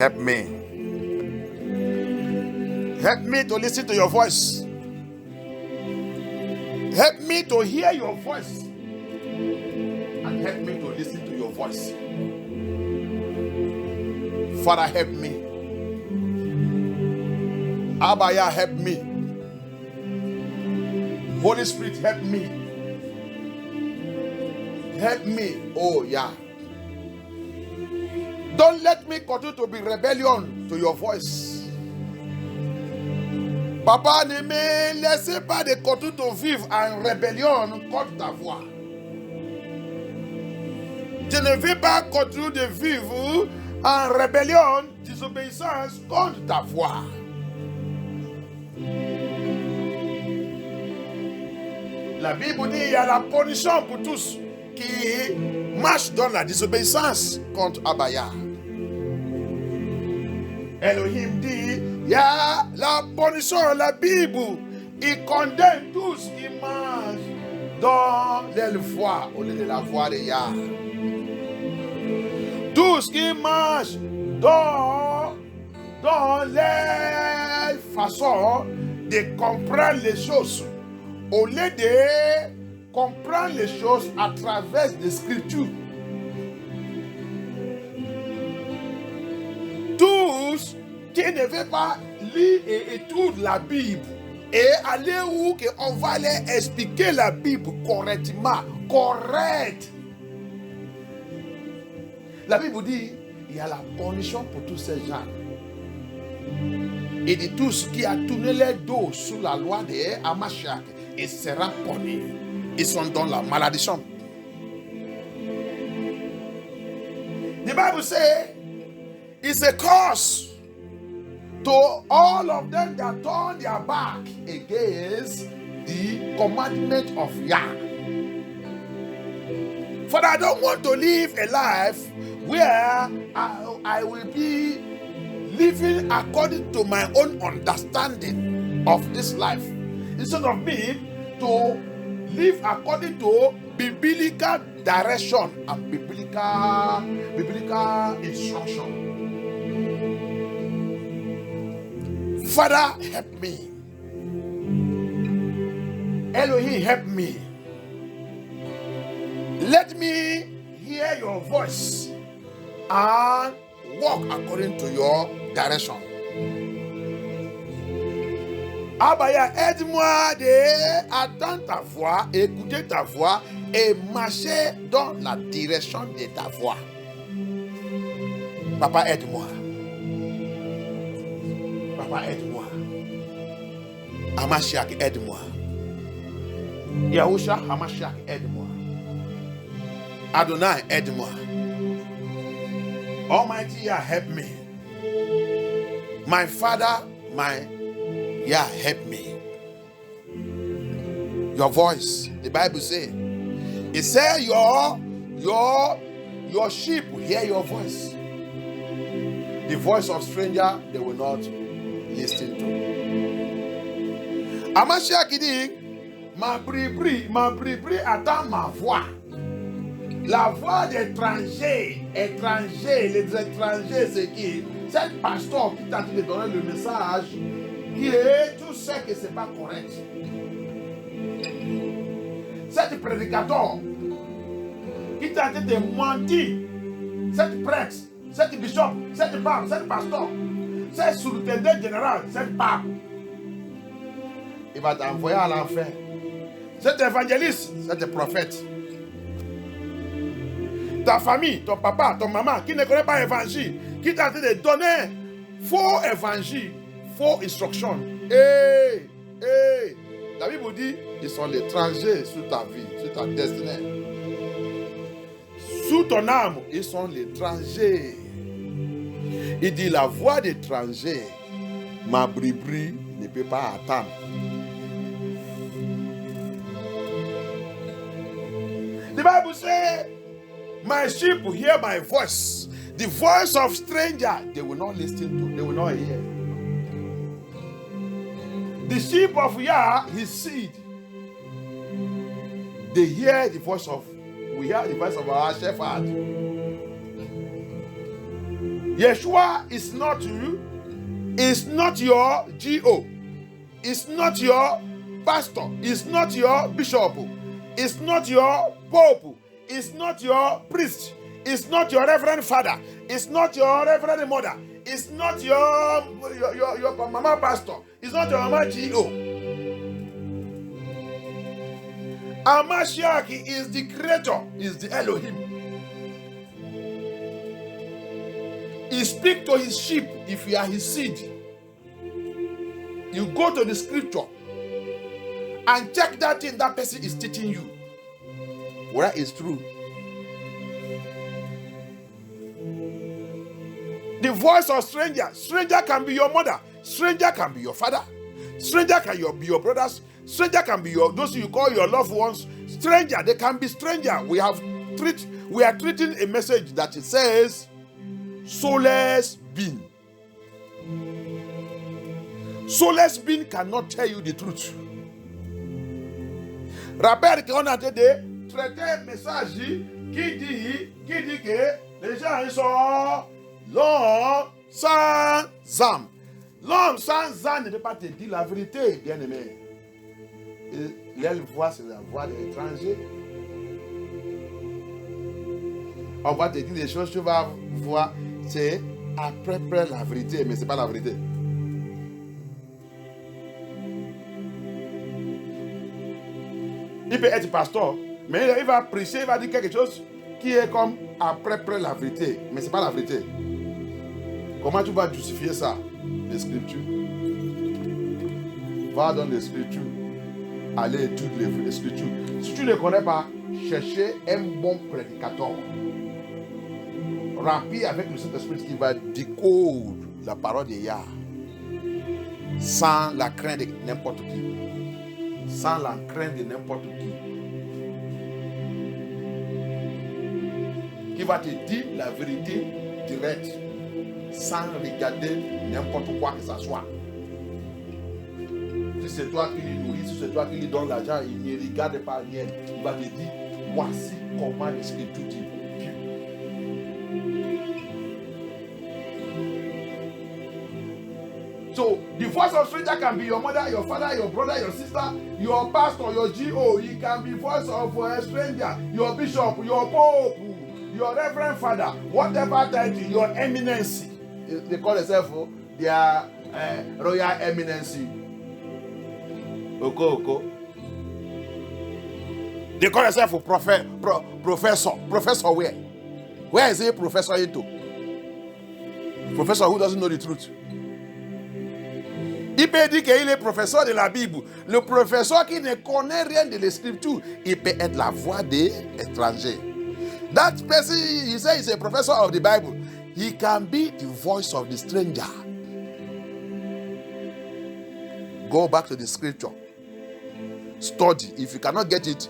Help me. Help me to listen to your voice. Help me to hear your voice. And help me to listen to your voice. Father, help me. Abba, help me. Holy Spirit, help me. Help me. Oh, yeah. Don't let me continue to be rebellion to your voice. Papa, ne me laissez pas de continuer de vivre en rébellion contre ta voix. Je ne veux pas continuer de vivre en rébellion, désobéissance contre ta voix. La Bible dit qu'il y a la punition pour tous qui marchent dans la désobéissance contre Abaya. Elohim dit, il y a la punition, la Bible, il condamne tous qui mangent dans les voies au lieu de la voie de Yah. Tous qui mangent dans les façons de comprendre les choses, au lieu de comprendre les choses à travers les Scriptures. Tous qui ne veulent pas lire et étudier la Bible et aller où on va leur expliquer la Bible correctement, correct. La Bible dit il y a la punition pour tous ces gens. Et de tous qui a tourné les dos sous la loi de Hamashiach, ils seront punis. Ils sont dans la malédiction. The Bible says it's a curse to all of them that turn their back against the commandment of Yah. For I don't want to live a life where I will be living according to my own understanding of this life, instead of me to live according to biblical direction and biblical instruction. Father, help me. Elohim, help me. Let me hear your voice and walk according to your direction. Abaya, aide-moi d'attendre ta voix, écouter ta voix et marcher dans la direction de ta voix. Papa, aide-moi. Papa, aide-moi. Hamashiach, aide-moi. Yahusha, Hamashiach, aide-moi. Adonai, aide-moi. Almighty Yah, help me. My Father, my Yah, help me. Your voice, the Bible says, it says your sheep will hear your voice. The voice of stranger they will not listen to. Hamashiach dit, ma bri attend ma voix. La voix d'étrangers, les étrangers, c'est qui? C'est le pasteur qui t'a donné le message, qui est tout ce que c'est pas correct. C'est le prédicateur qui t'a dit de mentir. C'est le prêtre, c'est le bishop, c'est le pape, c'est le pasteur, c'est le sous-lieutenant général, c'est le pape. Il va t'envoyer à l'enfer. C'est évangéliste, c'est le prophète. Ta famille, ton papa, ton maman, qui ne connaît pas l'évangile, qui t'a dit de donner faux évangile, faux instruction. La Bible dit, ils sont l'étranger sur ta vie, sur ta destinée. Sous ton âme, ils sont l'étranger. Il dit, la voix d'étranger, ma bri ne peut pas attendre. The Bible says, my sheep will hear my voice. The voice of stranger, they will not listen to, they will not hear. The sheep of Yah, his seed, they hear the voice of, we hear the voice of our shepherd. Yeshua is not you. It's not your GO. It's not your pastor. It's not your bishop. It's not your pope. It's not your priest. It's not your reverend father. It's not your reverend mother. It's not your mama pastor. It's not your mama GO. Amashiach is the creator, is the Elohim. He speaks to his sheep if you are his seed. You go to the scripture and check that thing that person is teaching you, whether it's true. The voice of stranger. Stranger can be your mother. Stranger can be your father. Stranger can be your brothers. Stranger can be those you call your loved ones. Stranger, they can be stranger. We are treating a message that it says, soulless being. Soulless being cannot tell you the truth. Rappelle qu'on a traité un message qui dit que les gens ils sont l'homme sans âme. L'homme sans âme ne peut pas te dire la vérité, bien-aimé. Leur voix, c'est la voix de l'étranger. On va te dire des choses, tu vas voir, c'est après la vérité, mais ce n'est pas la vérité. Il peut être pasteur, mais il va prêcher, il va dire quelque chose qui est comme après la vérité, mais ce n'est pas la vérité. Comment tu vas justifier ça? Les Scriptures. Va dans les Scriptures. Allez étudier les Scriptures. Si tu ne connais pas, cherchez un bon prédicateur. Rempli avec le Saint-Esprit qui va décoder la parole de Yah. Sans la crainte de n'importe qui. Sans la crainte de n'importe qui. Qui va te dire la vérité directe. Sans regarder n'importe quoi que ce soit. Si c'est toi qui lui nourris, si c'est toi qui lui donne l'argent, il ne regarde pas rien. Il va te dire, voici comment l'Écriture dit. So, the voice of stranger can be your mother, your father, your brother, your sister, your pastor, your GO. It can be voice of a stranger, your bishop, your pope, your reverend father, whatever title, your eminency. They call themselves their royal eminency. Oko. They call themselves professor. Professor where? Where is he professor into? Professor who doesn't know the truth. Il peut dire qu'il est professeur de la Bible. Le professeur qui ne connaît rien de l'Écriture, il peut être la voix des étrangers. That person, he says he's a professor of the Bible. He can be the voice of the stranger. Go back to the scripture. Study. If you cannot get it,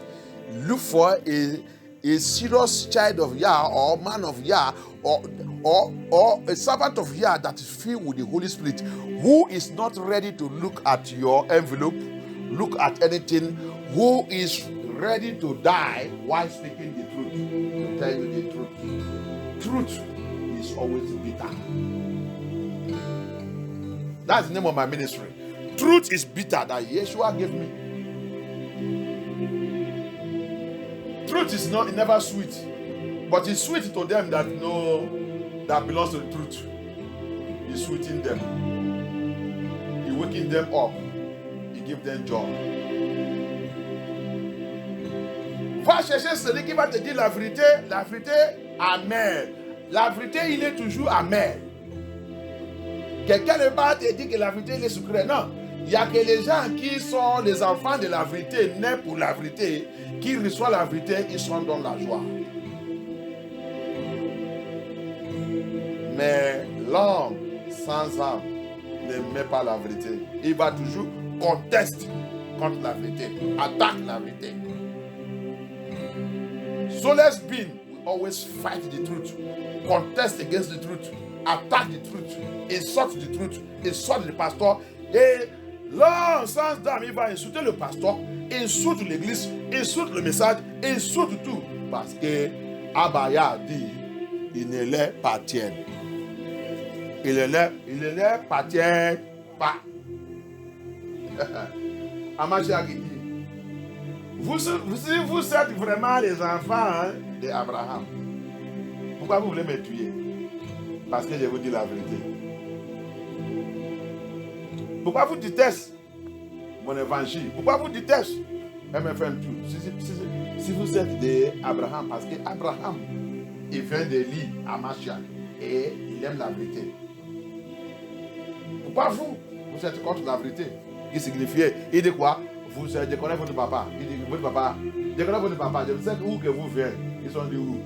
look for a serious child of Yah or man of Yah or a servant of Yah that is filled with the Holy Spirit, who is not ready to look at your envelope, look at anything, who is ready to die while speaking the truth, to tell you the truth. Truth is always bitter. That's the name of my ministry. Truth is bitter that Yeshua gave me. Truth is not, it never sweet, but it's sweet to them that know that belongs to the truth. It's sweetening them. He waking them up. He give them joy. Va chercher celui qui va te dire la vérité amère. La vérité, il est toujours amère. Quelqu'un ne va te dire que la vérité est sucrée. Non. Il n'y a que les gens qui sont les enfants de la vérité, nés pour la vérité, qui reçoivent la vérité, ils sont dans la joie. Mais l'homme sans âme ne met pas la vérité. Il va toujours contester contre la vérité, attaque la vérité. Soulless being will always fight the truth, contest against the truth, attack the truth, insult the truth, insult the pastor. Et l'homme sans âme, il va insulter le pasteur, insulte l'église, insulte le message, insulte tout. Parce que Abaya dit, il ne les appartient. il ne les appartient pas. Amashia qui dit, vous êtes vraiment les enfants d'Abraham, pourquoi vous voulez me tuer? Parce que je vous dis la vérité. Pourquoi vous détestez mon évangile? Pourquoi vous détestez MFM tout? Si vous êtes d'Abraham, parce qu'Abraham, il vient de l'île Amashia et il aime la vérité. Pourquoi vous êtes contre la vérité? Qui signifiait, il dit quoi? Je connais votre papa. Il dit, votre papa, je connais votre papa, je sais où que vous venez. Ils sont dit où?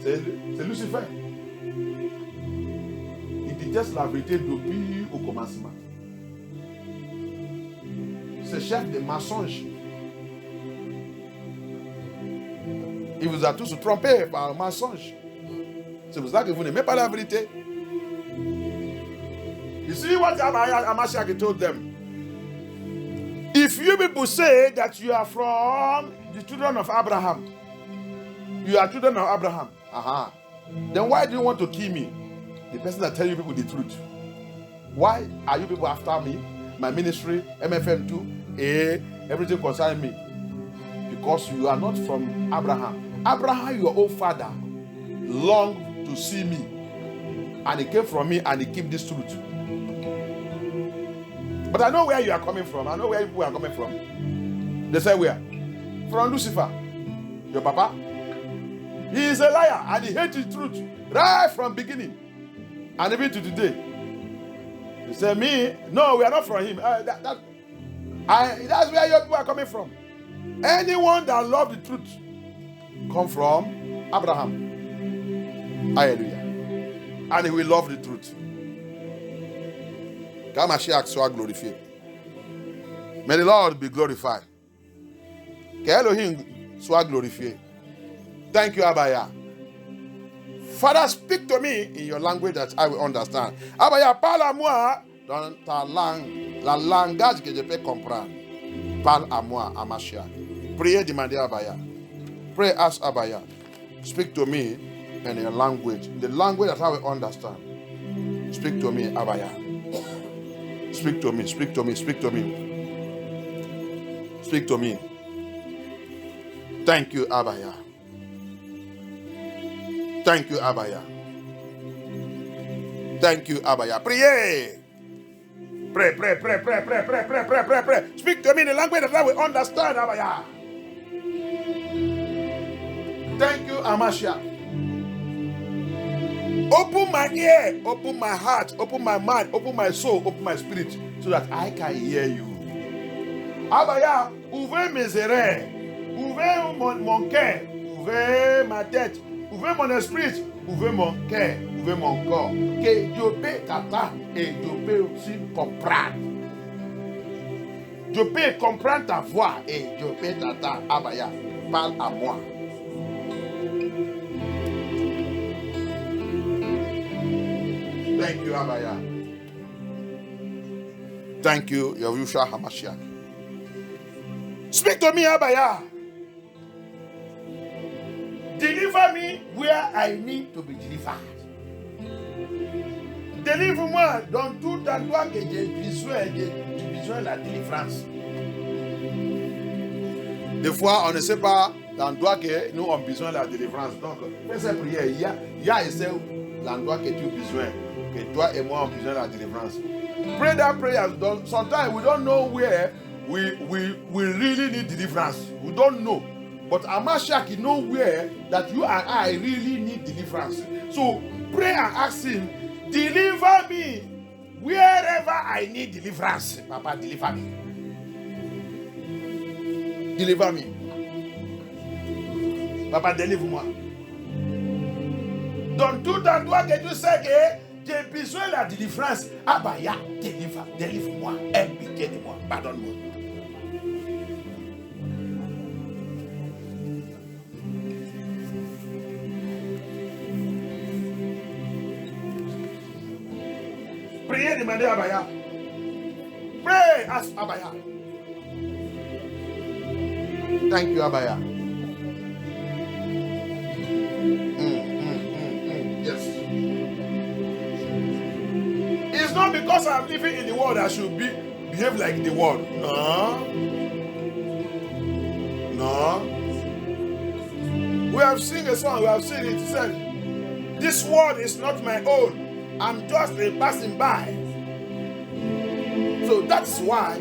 C'est Lucifer. Il déteste la vérité depuis au commencement. C'est chef de mensonges. Il vous a tous trompé par un mensonge. C'est pour ça que vous n'aimez pas la vérité. You see what Amashia told them? If you people say that you are from the children of Abraham, you are children of Abraham, then why do you want to kill me? The person that tell you people the truth. Why are you people after me? My ministry, MFM2, everything concerning me. Because you are not from Abraham. Abraham, your own father, longed to see me. And he came from me and he kept this truth. But I know where you are coming from. I know where people are coming from. They say where? From Lucifer. Your papa. He is a liar and he hates the truth right from beginning. And even to today. They say me, no, we are not from him. That's where your people are coming from. Anyone that loves the truth come from Abraham. Hallelujah. And he will love the truth. Mashiach soit glorifié. May the Lord be glorified. Que Elohim soit glorifié. Thank you, Abaya. Father, speak to me in your language that I will understand. Abaya, parle à moi dans ta langue, la langage que je peux comprendre. Parle à moi, à Mashiach. Priez, demandez à Abaya. Pray, ask Abaya. Speak to me in your language, the language that I will understand. Speak to me, Abaya. Speak to me, speak to me, speak to me. Speak to me. Thank you, Abaya. Thank you, Abaya. Thank you, Abaya. Priez. Pray. Speak to me in the language that I will understand, Abaya. Thank you, Amashia. Open my ear, open my heart, open my mind, open my soul, open my spirit, so that I can hear you. Abaya, ouvrez mes oreilles, ouvrez mon cœur, ouvrez ma tête, ouvrez mon esprit, ouvrez mon cœur, ouvrez mon corps. Que Dieu peut t'attendre et Dieu peut aussi comprendre. Dieu peut comprendre ta voix et Dieu peut t'attendre. Abaya, parle à moi. Thank you, Abaya. Thank you, Yahushua HaMashiach. Speak to me, Abaya. Deliver me where I need to be delivered. Délivre-moi dans tout endroit que j'ai besoin de la délivrance. Des fois, on ne sait pas l'endroit que nous avons besoin de la délivrance. Donc, fais cette prière. Il y a l'endroit que tu as besoin. Que toi et moi avons besoin de la délivrance. Pray that prayer. Sometimes we don't know where we really need deliverance. We don't know. But Amashia know where that you and I really need deliverance. So pray and ask him, deliver me wherever I need deliverance. Papa, deliver me. Deliver me. Papa, délivre-moi. Dans tout endroit que tu sais que j'ai besoin de la délivrance, Abaya, délivre-moi. Aie pitié de moi. Pardonne-moi. Priez, demandez à Abaya. Pray, ask Abaya. Thank you, Abaya. Yes. It's not because I'm living in the world I should behave like the world. No. No. We have sing a song, we have seen it. It said, this world is not my own. I'm just a passing by. So that's why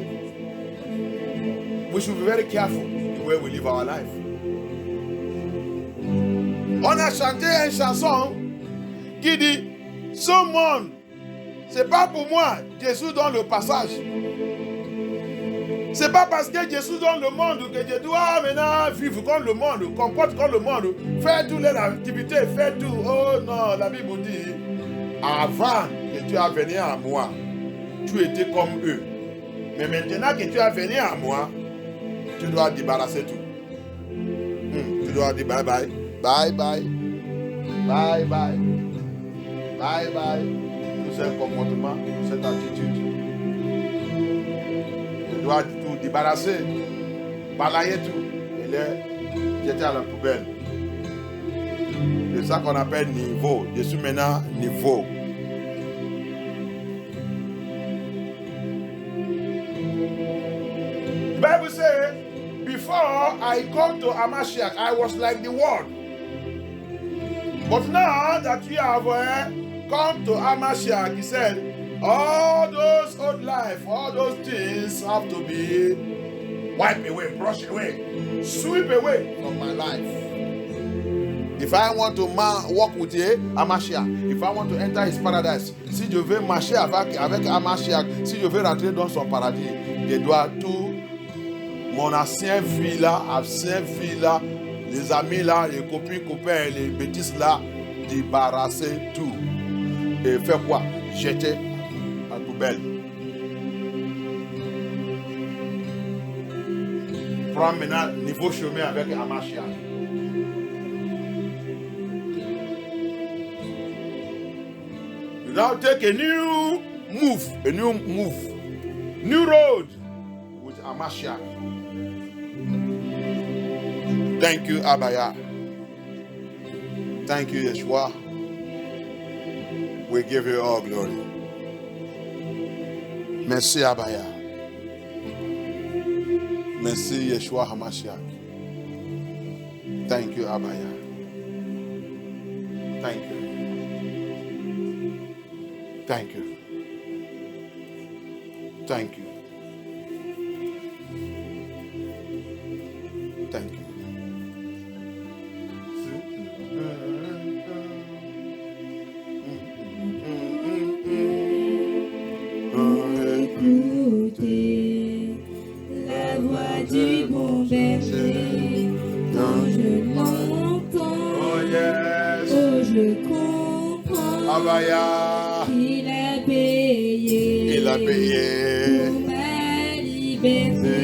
we should be very careful the way we live our life. On a chanté une chanson qui dit, ce monde, c'est pas pour moi, Jésus donne le passage. C'est pas parce que Jésus donne le monde que je dois maintenant vivre comme le monde, comporte comme le monde, faire toutes les activités, faire tout. Oh non, la Bible dit, avant que tu as venu à moi, tu étais comme eux. Mais maintenant que tu as venu à moi, tu dois débarrasser tout. Tu dois dire bye bye, bye bye, bye bye, bye bye. Tout ce comportement, cette attitude. Tu dois tout débarrasser, balayer tout et les jeter à la poubelle. C'est ça qu'on appelle niveau. Je suis maintenant niveau. The Bible says, before I come to Hamashiach, I was like the world. But now that you have come to Hamashiach, he said, all those old life, all those things have to be wiped away, brushed away, sweep away from my life. If I want to walk with Hamashiach, if I want to enter his paradise, si je veux marcher avec Hamashiach, si je veux rentrer dans son paradis, je dois tout, mon ancien vie là, les amis là, les copains, les bêtises là, débarrasser tout. Et faire quoi? Jeter à la poubelle. Prendre maintenant niveau chemin avec Hamashiach. Now take a new road with Hamashiach. Thank you, Abaya. Thank you, Yeshua. We give you all glory. Merci, Abaya. Merci, Yeshua Hamashiach. Thank you, Abaya. Thank you. Thank you. Thank you. Thank you. Écoutez la voix du bon berger quand je l'entends. Oh yes. Oh, je comprends. Abaya. Il a payé. Il a payé. Pour ma liberté.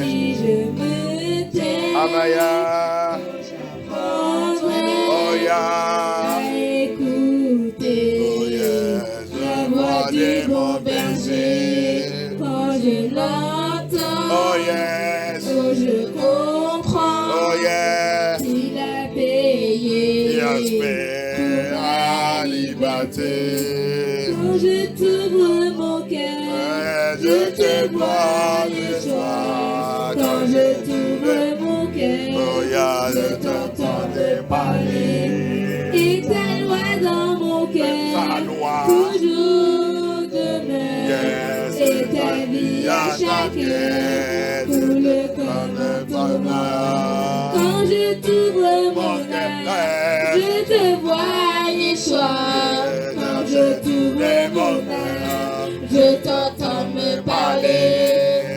Si je me tais. Abaya. J'apprendrai. Oh yeah. À écouter. Oh yes. La voix du bon berger quand je l'entends. Oh yes. Oh, je comprends. Oh yes. Il a payé. Il a payé la liberté. Quand je t'ouvre mon cœur, Je te bois le soir. quand je t'ouvre mon cœur, Oh yeah. je t'entends te parler. Et ta loi dans mon cœur, Ta loi. toujours demeure. Yes. Et ta vie à chaque heure, tout le corps de ton âme. Quand je t'ouvre mon âme, je te vois les soirs. Quand je t'ouvre mon âme, je t'entends me parler.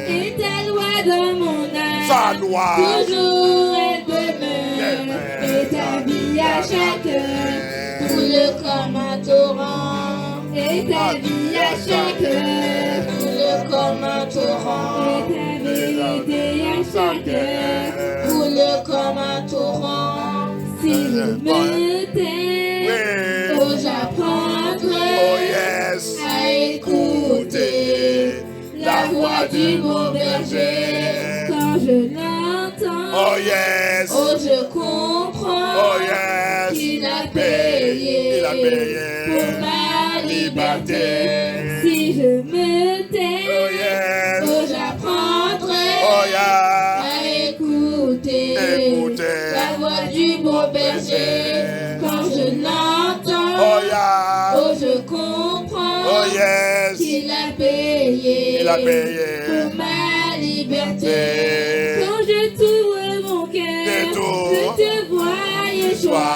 Et ta loi dans mon âme, Sa loi. toujours elle demeure. Et ta vie à chaque heure, coule comme un torrent. Et ta vie à chaque heure, coule comme un torrent. Et ta vérité à chaque heure, coule comme un torrent. Si je me tais, oh j'apprendrai Oh yes. à écouter la voix du bon berger quand je l'entends. Oh yes. Oh, je comprends. Oh yes. Qu'il a payé. Il a payé Pour ma liberté. me tais. Oh yes. Oh, j'apprendrai Oh yeah. à écouter la voix du bon berger. Quand je l'entends, Oh yeah. oh, je comprends Oh yes. qu'il a payé, Il a payé. pour ma liberté. Et Quand je t'ouvre mon cœur, Je t'ouvre. je te vois, Yeshua.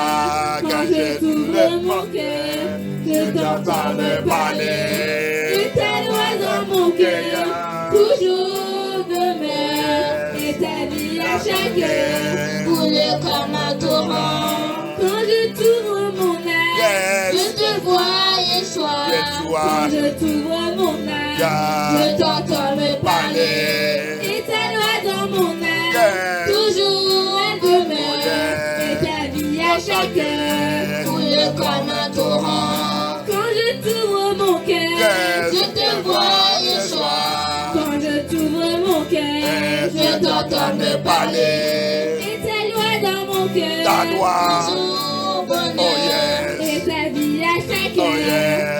Quand je t'ouvre mon cœur, je t'entends me parler. Et ta loi dans mon cœur, toujours demeure. Et ta vie à chaque heure coule comme un torrent. Quand je t'ouvre mon âme, je te vois, Yeshua. Quand je t'ouvre mon âme, je t'entends me parler. Et ta loi dans mon âme, toujours elle demeure. Et ta vie à chaque heure coule comme un torrent. Quand je t'ouvre mon cœur, je te vois, Yeshua. Quand je t'ouvre mon cœur, je t'entends me parler. Et ta loi dans mon cœur, Ta loi. toujours bonheur. Oh yes. Et ta vie à chaque Oh heure yes.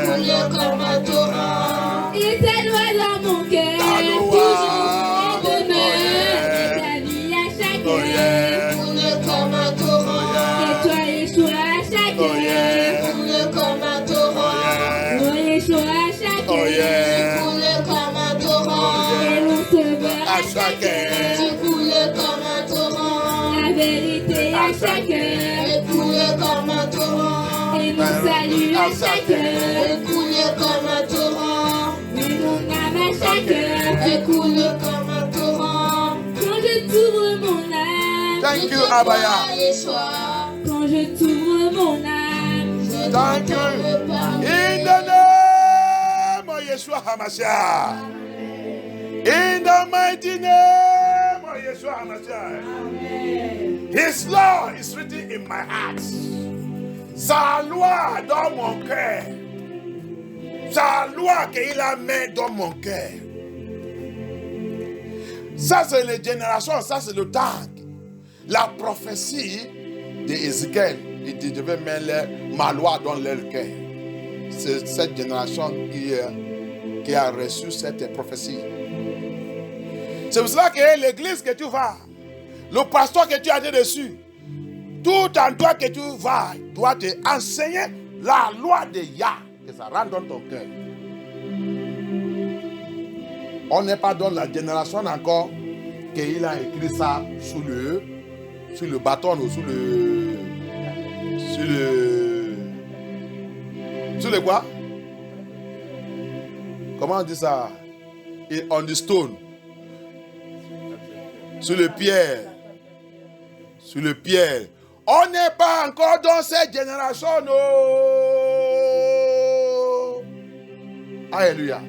coule comme un torrent. Et ta loi dans mon cœur, Ta loi. toujours Oh demeure. yes. Et ta vie à chaque Oh heure yes. coule comme un torrent. Et toi, Yeshua, à chaque Oh yes. heure coule comme un torrent. Oh Oh, Yeshua, à chaque Oh heure yes. coule comme un torrent. Et mon sauveur, À à chaque chaque heure. heure tu coules comme un torrent. La vérité, à chaque heure coule comme un torrent. Et mon salut, à chaque heure coule comme un torrent. Et mon âme, à chaque heure coule comme un torrent. Quand je t'ouvre mon âme, Thank je you, te vois, Abaya. Yeshua. Quand je t'ouvre mon âme, je Thank you. t'entends me parler. In the name of Yeshua HaMashiach. In the mighty name of Yeshua HaMashiach. His law is written in my heart. Sa loi dans mon cœur. Sa loi qu'il a mis dans mon cœur. Ça, c'est les générations, ça, c'est le temps. La prophétie d'Ézéchiel, il dit, je vais mettre ma loi dans leur cœur. C'est cette génération qui a reçu cette prophétie. C'est pour cela que l'église que tu vas, le pasteur que tu as dessus, tout endroit que tu vas, doit te enseigner la loi de Yah, que ça rentre dans ton cœur. On n'est pas dans la génération encore qu'il a écrit ça sous le bâton ou sous le quoi? Comment on dit ça? On the stone. Sur le pierre. Sur le pierre. On n'est pas encore dans cette génération, non. Alléluia.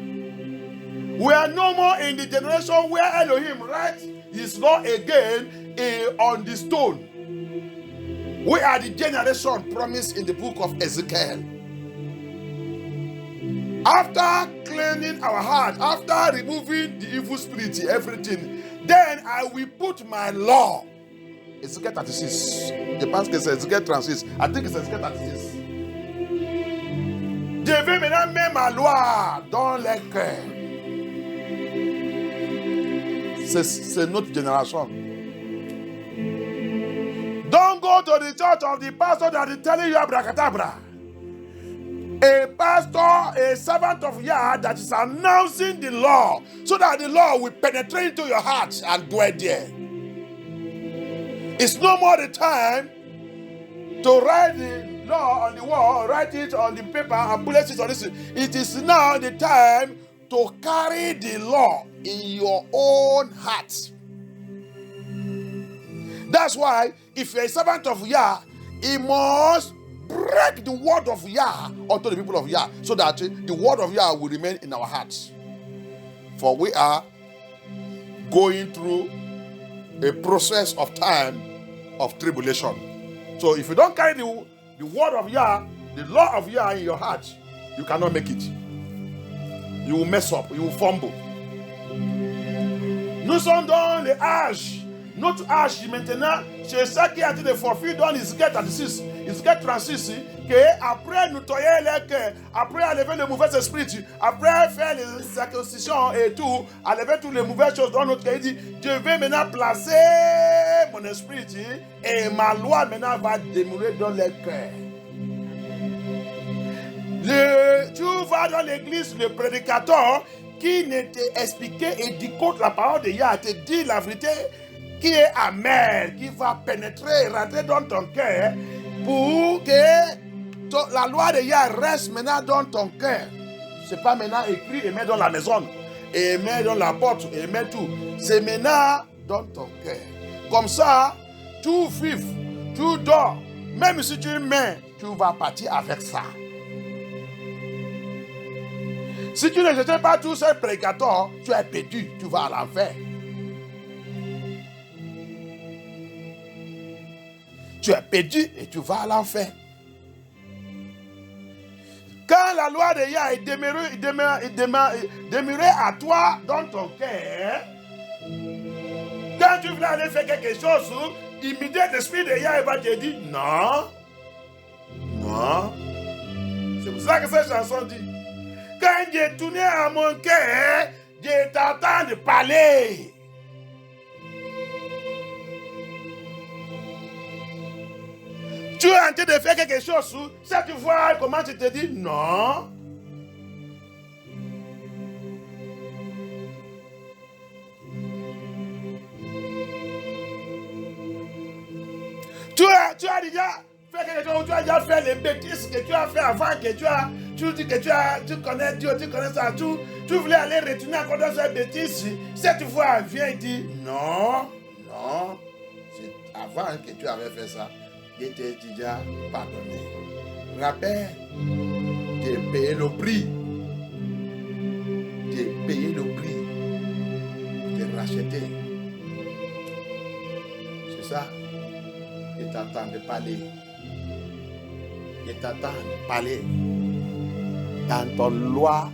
We are no more in the generation where Elohim writes his law again on the stone. We are the generation promised in the book of Ezekiel. After cleansing our heart, after removing the evil spirit, everything, then I will put my law. Ezekiel 36. Je pense que c'est Ezekiel 36. I think it's Ezekiel 36. Je vais maintenant mettre ma loi dans les cœurs. C'est notre génération. Don't go to the church of the pastor that is telling you abracadabra. A pastor, a servant of Yah that is announcing the law so that the law will penetrate into your heart and dwell there. It's no more the time to write the law on the wall, write it on the paper and place it on this. It is now the time to carry the law in your own heart. That's why if you're a servant of Yah, he must break the word of Yah unto the people of Yah so that the word of Yah will remain in our hearts. For we are going through a process of time of tribulation. So if you don't carry the word of Yah, the law of Yah in your heart, you cannot make it. You will mess up, you will fumble. Nous sommes dans les âges. Notre âge maintenant, c'est ça qui a été fulfilled dans Ezekiel 36. Ezechiel 36, qu'après nettoyer les cœurs, après enlever les mauvais esprits, après faire les circoncisions et tout, enlever toutes les mauvaises choses dans notre cœur, il dit, je vais maintenant placer mon esprit et ma loi maintenant va demeurer dans les cœurs. Tu vas dans l'église, le prédicateur qui ne t'expliquait et dit contre la parole de Yahweh, te dit la vérité qui est amère, qui va pénétrer, rentrer dans ton cœur pour que la loi de Yahweh reste maintenant dans ton cœur. C'est pas maintenant écrit et met dans la maison, et met dans la porte, et met tout. C'est maintenant dans ton cœur. Comme ça, tu vives, tu dors. Même si tu mets, tu vas partir avec ça. Si tu ne jettes pas tout ce prédicateur, tu es perdu, tu vas à l'enfer. Tu es perdu et tu vas à l'enfer. Quand la loi de Yahweh est demeurée à toi dans ton cœur, quand tu voulais aller faire quelque chose, immédiatement l'esprit de Yahweh va te dire non, non. C'est pour ça que cette chanson dit, quand j'ai tourné à mon cœur, je t'entends de parler. Tu es en train de faire quelque chose, ça tu vois comment tu te dis non. Tu as déjà fait quelque chose, tu as déjà fait les bêtises que tu as fait avant, que tu dis que tu connais Dieu, tu connais ça, tu voulais aller retourner encore dans cette bêtise. Cette fois, viens et dis non, non, c'est avant que tu avais fait ça. Je t'ai déjà pardonné. Rappelle, j'ai payé le prix. J'ai payé le prix. J'ai racheté. C'est ça. Je t'entends de parler. Je t'entends de parler. Dans ton loi,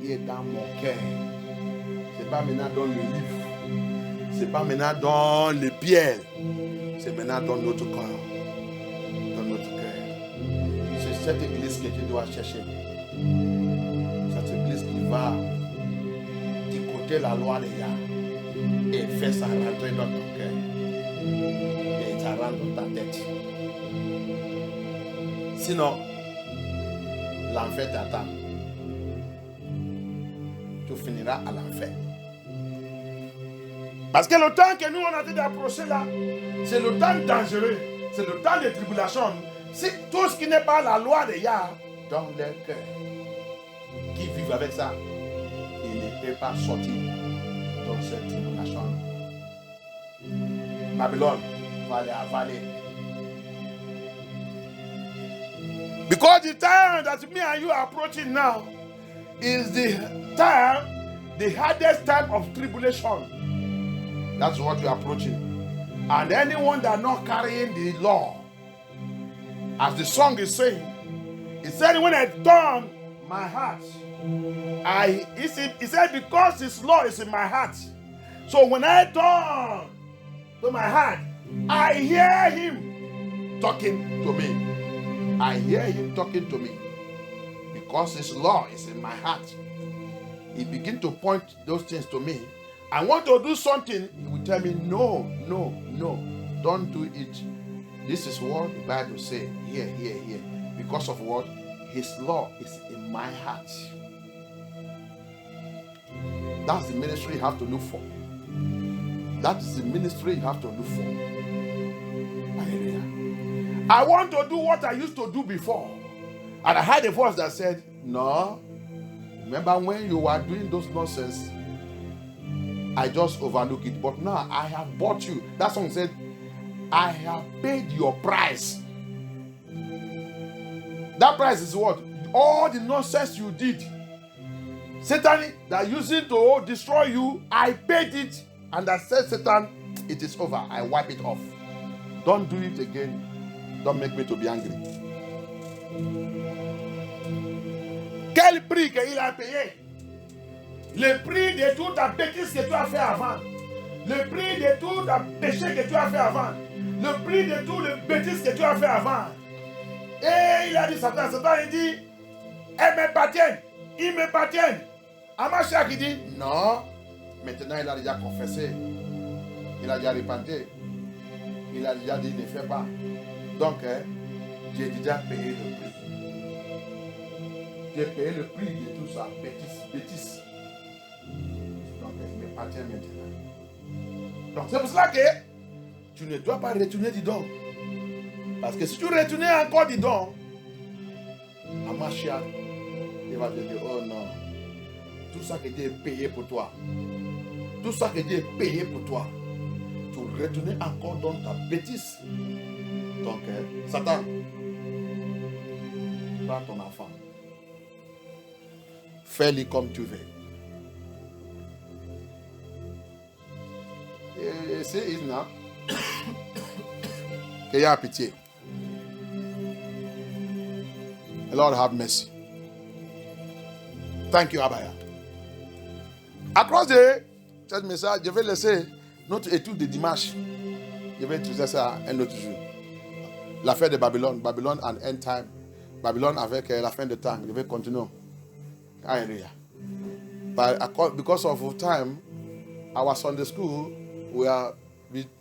il est dans mon cœur. C'est pas maintenant dans le livre. C'est pas maintenant dans le pierre. C'est maintenant dans notre corps. C'est cette église que tu dois chercher. Cette église qui va écouter la loi de Yahweh et faire ça rentrer dans ton cœur. Et ça rentre dans ta tête. Sinon, l'enfer t'attend. Tu finiras à l'enfer. Parce que le temps que nous on a été d'approcher là, c'est le temps dangereux. C'est le temps de tribulation. C'est tout ce qui n'est pas la loi de Yahweh dans leur cœur, qui vivent avec ça, ils ne peuvent pas sortir dans cette tribulation. Babylone va les avaler. Because the time that me and you are approaching now is the hardest time of tribulation. That's what we are approaching. And anyone that not carrying the law, as the song is saying, he said, when I turn my heart, he said, because his law is in my heart. So when I turn to my heart, I hear him talking to me. I hear him talking to me. Because his law is in my heart. He begins to point those things to me. I want to do something, he will tell me, no, no, no, don't do it. This is what the Bible says, here, here, here. Because of what? His law is in my heart. That's the ministry you have to look for. That is the ministry you have to look for. Hallelujah. I want to do what I used to do before. And I heard a voice that said, no. Remember when you were doing those nonsense, I just overlook it. But now I have bought you. That song said, I have paid your price. That price is what? All the nonsense you did. Satan that used it to destroy you, I paid it. And I said, Satan, it is over. I wipe it off. Don't do it again. Don't make me to be angry. Quel prix qu'il a payé? Le prix de toute ta bêtise que tu as fait avant. Le prix de tout ta péché que tu as fait avant. Le prix de tout le bêtise que tu as fait avant. Et il a dit Satan, il dit, elles m'appartiennent, ils m'appartiennent. Hamashiach, il dit, non, maintenant il a déjà confessé, il a déjà repenté, il a déjà dit, ne fais pas. Donc, j'ai déjà payé le prix. J'ai payé le prix de tout ça, bêtise. Donc, il m'appartient maintenant. Donc, c'est pour cela que tu ne dois pas retourner du don. Parce que si tu retournais encore du don, Hamashiach, il va te dire, oh non, tout ça que Dieu a payé pour toi, tout ça que Dieu a payé pour toi, tu retournais encore dans ta bêtise. Donc, Satan, prends ton enfant, fais-le comme tu veux. Et c'est Isna, qu'il y a pitié. The Lord have mercy. Thank you, Abaya. Across ce message, je vais laisser notre étude de dimanche. Je vais utiliser ça un autre jour. L'affaire de Babylone, Babylone and end time. Babylone avec la fin de temps. Je vais continuer. Hallelujah. But because of time, our Sunday school, we are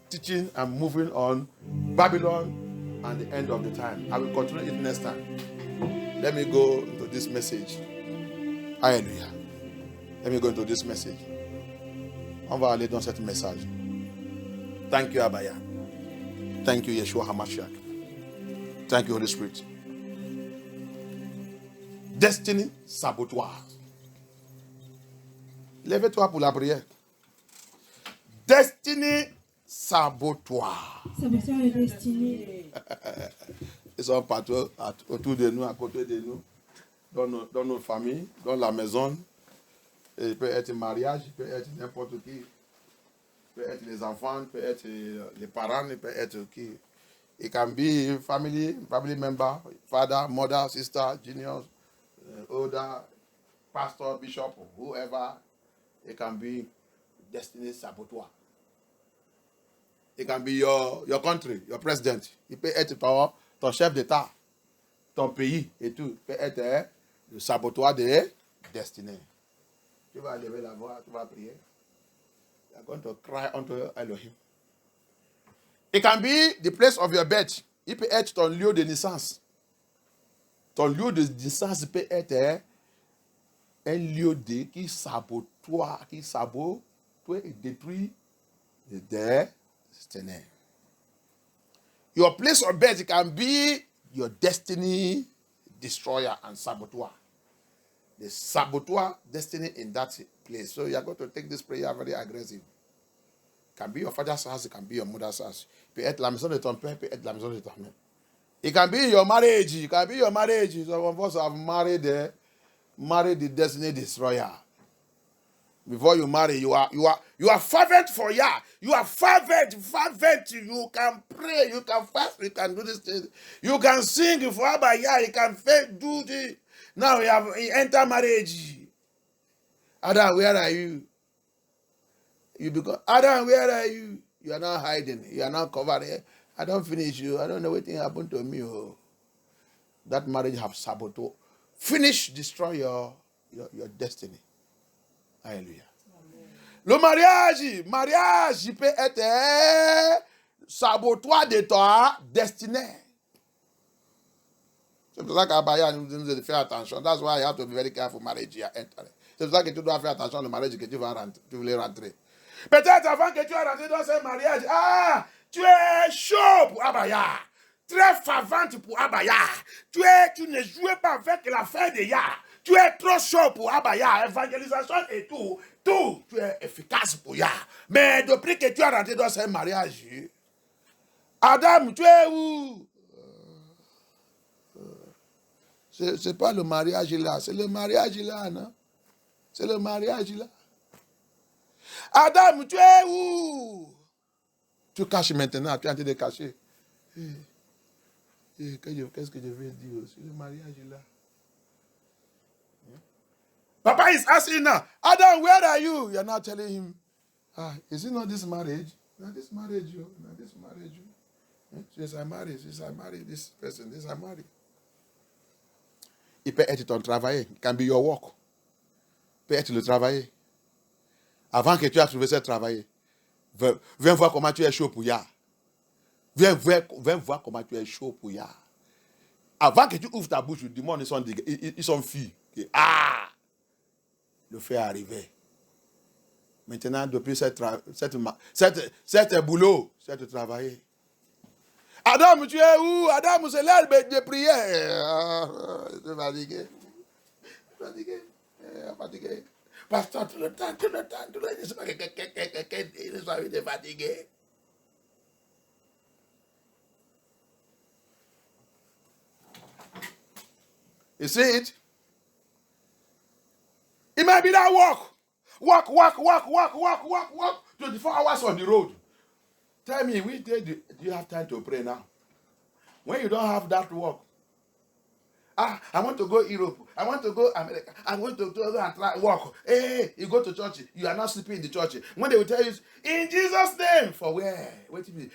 teaching and moving on Babylon and the end of the time. I will continue it next time. Let me go into this message. Hallelujah. Let me go into this message. On va aller dans ce message. Thank you, Abaya. Thank you, Yeshua HaMashiach. Thank you, Holy Spirit. Destiny sabotoire. Lève-toi pour la prière. Destiny sabotoire. Saboteur et destinée. Ils sont partout autour de nous, à côté de nous, dans nos familles, dans la maison. Il peut être mariage, il peut être n'importe qui. Il peut être les enfants, il peut être les parents, il peut être qui. It can be family member, father, mother, sister, junior, older, pastor, bishop, whoever. It can be destiny saboteur. It can be your country, your president. Il peut être ton chef d'État, ton pays et tout. Il peut être le saboteur de destinée. Tu vas lever la voix, tu vas prier. You are going to cry unto Elohim. It can be the place of your birth. Il peut être ton lieu de naissance. Ton lieu de naissance peut être un lieu qui sabote et détruit des destinies. Your place of birth can be your destiny destroyer and saboteur. The saboteur destiny in that place. So you are going to take this prayer very aggressive. It can be your father's house, it can be your mother's house. Peut être la maison de ton père, peut être la maison de ta mère. It can be your marriage. It can be your marriage. Some of us have married the destiny destroyer. Before you marry, you are fervent for Yah. You are fervent. You can pray, you can fast, you can do this thing. You can sing for Abba Yah. You can do this. Now you enter marriage. Adam, where are you? Adam, where are you? You are not hiding. You are not covering. I don't finish you. I don't know what happened to me. Oh. That marriage have sabotaged. Finish, destroy your destiny. Alléluia. Le mariage peut être saboteur de ta destinée. C'est pour ça qu'Abaya nous dit de faire attention. That's why you have to be very careful marriage you are entering. C'est pour ça que tu dois faire attention au mariage que tu voulais rentrer. Peut-être avant que tu aies rentré dans ce mariage, tu es chaud pour Abaya. Très fervente pour Abaya. Tu ne jouais pas avec la fin de Yah. Tu es trop chaud pour Abaya, évangélisation et tout. Tu es efficace pour Yah. Mais depuis que tu es rentré dans ce mariage, Adam, tu es où? C'est pas le mariage là, c'est le mariage là, non? C'est le mariage là. Adam, tu es où? Tu caches maintenant, tu es en train de cacher. Qu'est-ce que je vais dire aussi? Le mariage là. Papa is asking now, Adam, where are you? You're not telling him, is it not this marriage? Not this marriage, not this marriage. Yes, I married. Yes, I married this person. This I married. Il peut être ton travail. It can be your work. Il peut être le travail. Avant que tu aies trouvé ce travail, viens voir comment tu es chaud pour ya. Viens voir comment tu es chaud pour ya. Avant que tu ouvres ta bouche, du monde, ils sont fuis. Ah! Le fait est arrivé. Maintenant, depuis cette boulot, cette travail. Adam, tu es où? Adam, c'est l'heure de prière. Je suis fatigué. Fatigué. Pasteur, tout le temps. Je sais pas quelqu'un est fatigué. You see it? It might be that walk. Walk. 24 hours on the road. Tell me, which day do you have time to pray now? When you don't have that walk. I want to go Europe. I want to go America. I want to go and try walk. Hey, you go to church. You are not sleeping in the church. When they will tell you, in Jesus' name, for where? Wait a minute.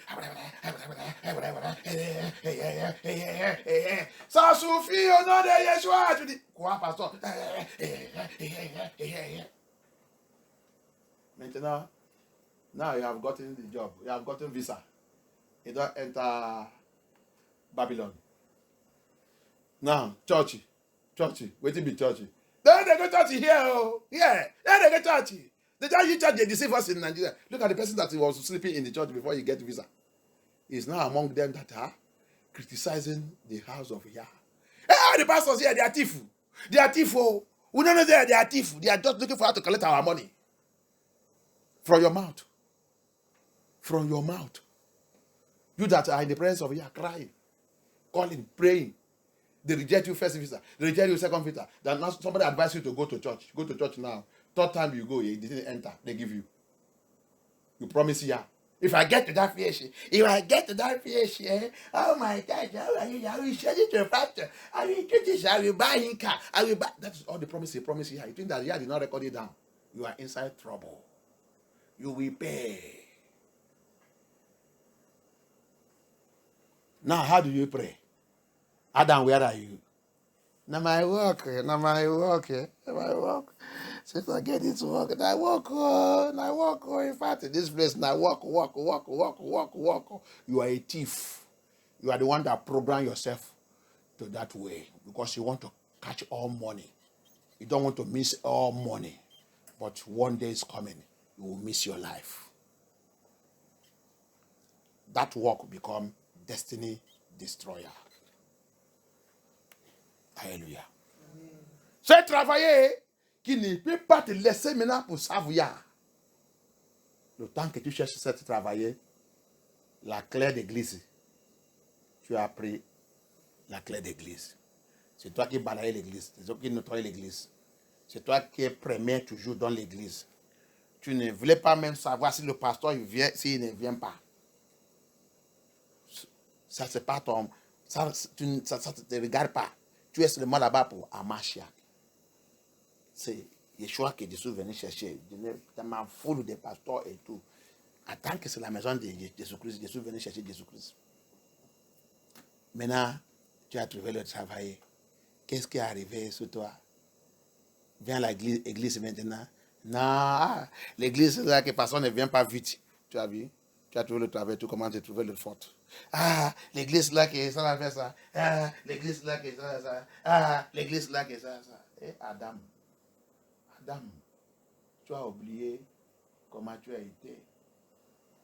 Ça suffit au nom de Yeshua. Tu dis, quoi, pasteur? Maintenant, now you have gotten the job. You have gotten visa. You don't enter Babylon. Now, church, waiting be church. Then they go church here, oh, yeah. Then they go church. The church they deceive us in Nigeria. Look at the person that was sleeping in the church before he get visa. He's now among them that are criticizing the house of Yah. Hey, the pastors here, they are thief. They are thief, oh. We don't know they are thief. They are just looking for how to collect our money. From your mouth. From your mouth. You that are in the presence of Yah, crying, calling, praying. They reject you first visa. They reject you second visa. Then now somebody advise you to go to church. Go to church now. Third time you go, you didn't enter. They give you. You promise Yah. If I get to that fish, oh my God, I will send it to a pastor. I will do this. I will buy him car. I will buy. That's all the promise he promised Yah. You think that Yah did not record it down? You are inside trouble. You will pay. Now, how do you pray? Adam, where are you? Now my work. So forget this work. And I walk. In fact, in this place, and I walk. You are a thief. You are the one that program yourself to that way because you want to catch all money. You don't want to miss all money. But one day is coming. You will miss your life. That work will become destiny destroyer. Alléluia. C'est travailler qui ne peut pas te laisser maintenant pour savoir. Le temps que tu cherches cette travailler, la clé d'église, tu as pris la clé d'église. C'est toi qui balayes l'église, c'est toi qui nettoies l'église. C'est toi qui es premier toujours dans l'église. Tu ne voulais pas même savoir si le pasteur il vient, s'il ne vient pas. Ça, c'est pas ton. Ça ne te regarde pas. Tu es seulement là-bas pour Amashia. C'est Yeshua qui est dessous venu chercher. Je m'en fous des pasteurs et tout. Attends que c'est la maison de Jésus-Christ. Jésus venu chercher Jésus-Christ. Maintenant, tu as trouvé le travail. Qu'est-ce qui est arrivé sur toi? Viens à l'église maintenant. Non, l'église, c'est là que personne ne vient pas vite. Tu as vu? Tu as trouvé le travail, tu commences à trouver le faute. Ah, l'église là qui est ça, va faire ça. Ah, l'église là qui est ça. Ah, l'église là qui est ça. Et Adam, tu as oublié comment tu as été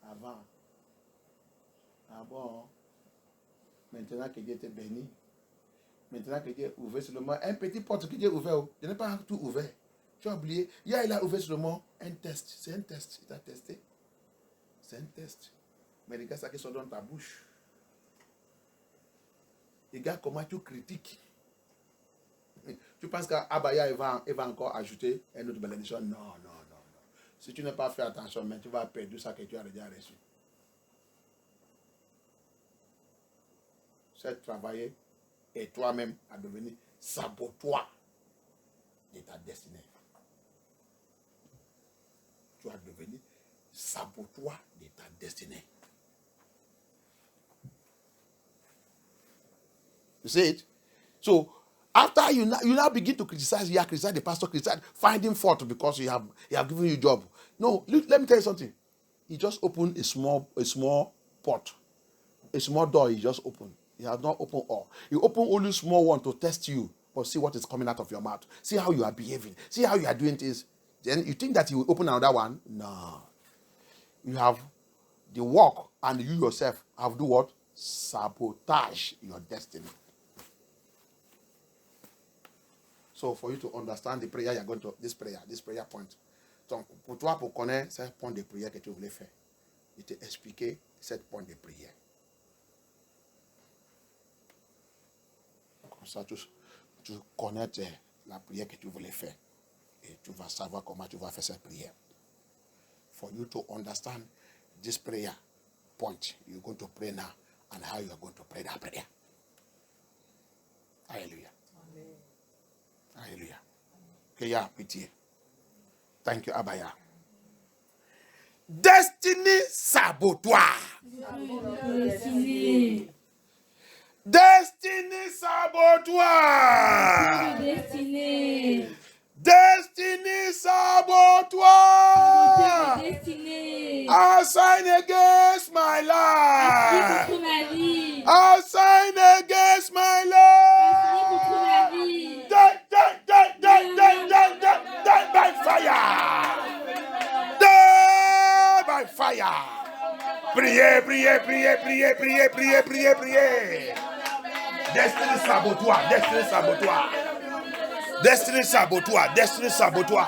avant. Ah bon? Maintenant que Dieu t'est béni, maintenant que Dieu a ouvert seulement un petit porte que Dieu a ouvert, je n'ai pas tout ouvert. Tu as oublié. Il a ouvert seulement un test. C'est un test. Il t'a testé. C'est un test. Mais regarde ça qui sont dans ta bouche. Regarde comment tu critiques. Tu penses qu'Abaya va encore ajouter une autre bénédiction? Non. Si tu n'as pas fait attention, mais tu vas perdre ça que tu as déjà reçu. C'est travailler et toi-même à devenir saboteur de ta destinée. Tu vas devenir saboteur de ta destinée. You see it? So, After you now begin to criticize, criticize the pastor, criticize, finding fault because he have given you a job. No, let me tell you something. He just opened a small pot. A small door he just opened. He has not opened all. He opened only small one to test you, but see what is coming out of your mouth. See how you are behaving. See how you are doing things. Then you think that he will open another one? No. You have the work, and you yourself have do what? Sabotage your destiny. So for you to understand the prayer you're going to, this prayer point. Donc, pour toi, pour connaître ce point de prière que tu voulais faire, il t'a expliqué cette point de prière. Comme ça, tu connais la prière que tu voulais faire. Et tu vas savoir comment tu vas faire cette prière. For you to understand this prayer point, you're going to pray now, and how you are going to pray that prayer. Hallelujah. Amen. Hallelujah. Okay, yeah, pitié. Thank you, Abaya. Destiny saboteur. Destiny saboteur. Destiny saboteur. I sign against my life. I sign against my life. Die by fire. Die by fire. Priez, priez, priez, priez, priez, priez, priez, priez. Destiny saboteur, destiny saboteur. Destiny saboteur, destiny saboteur.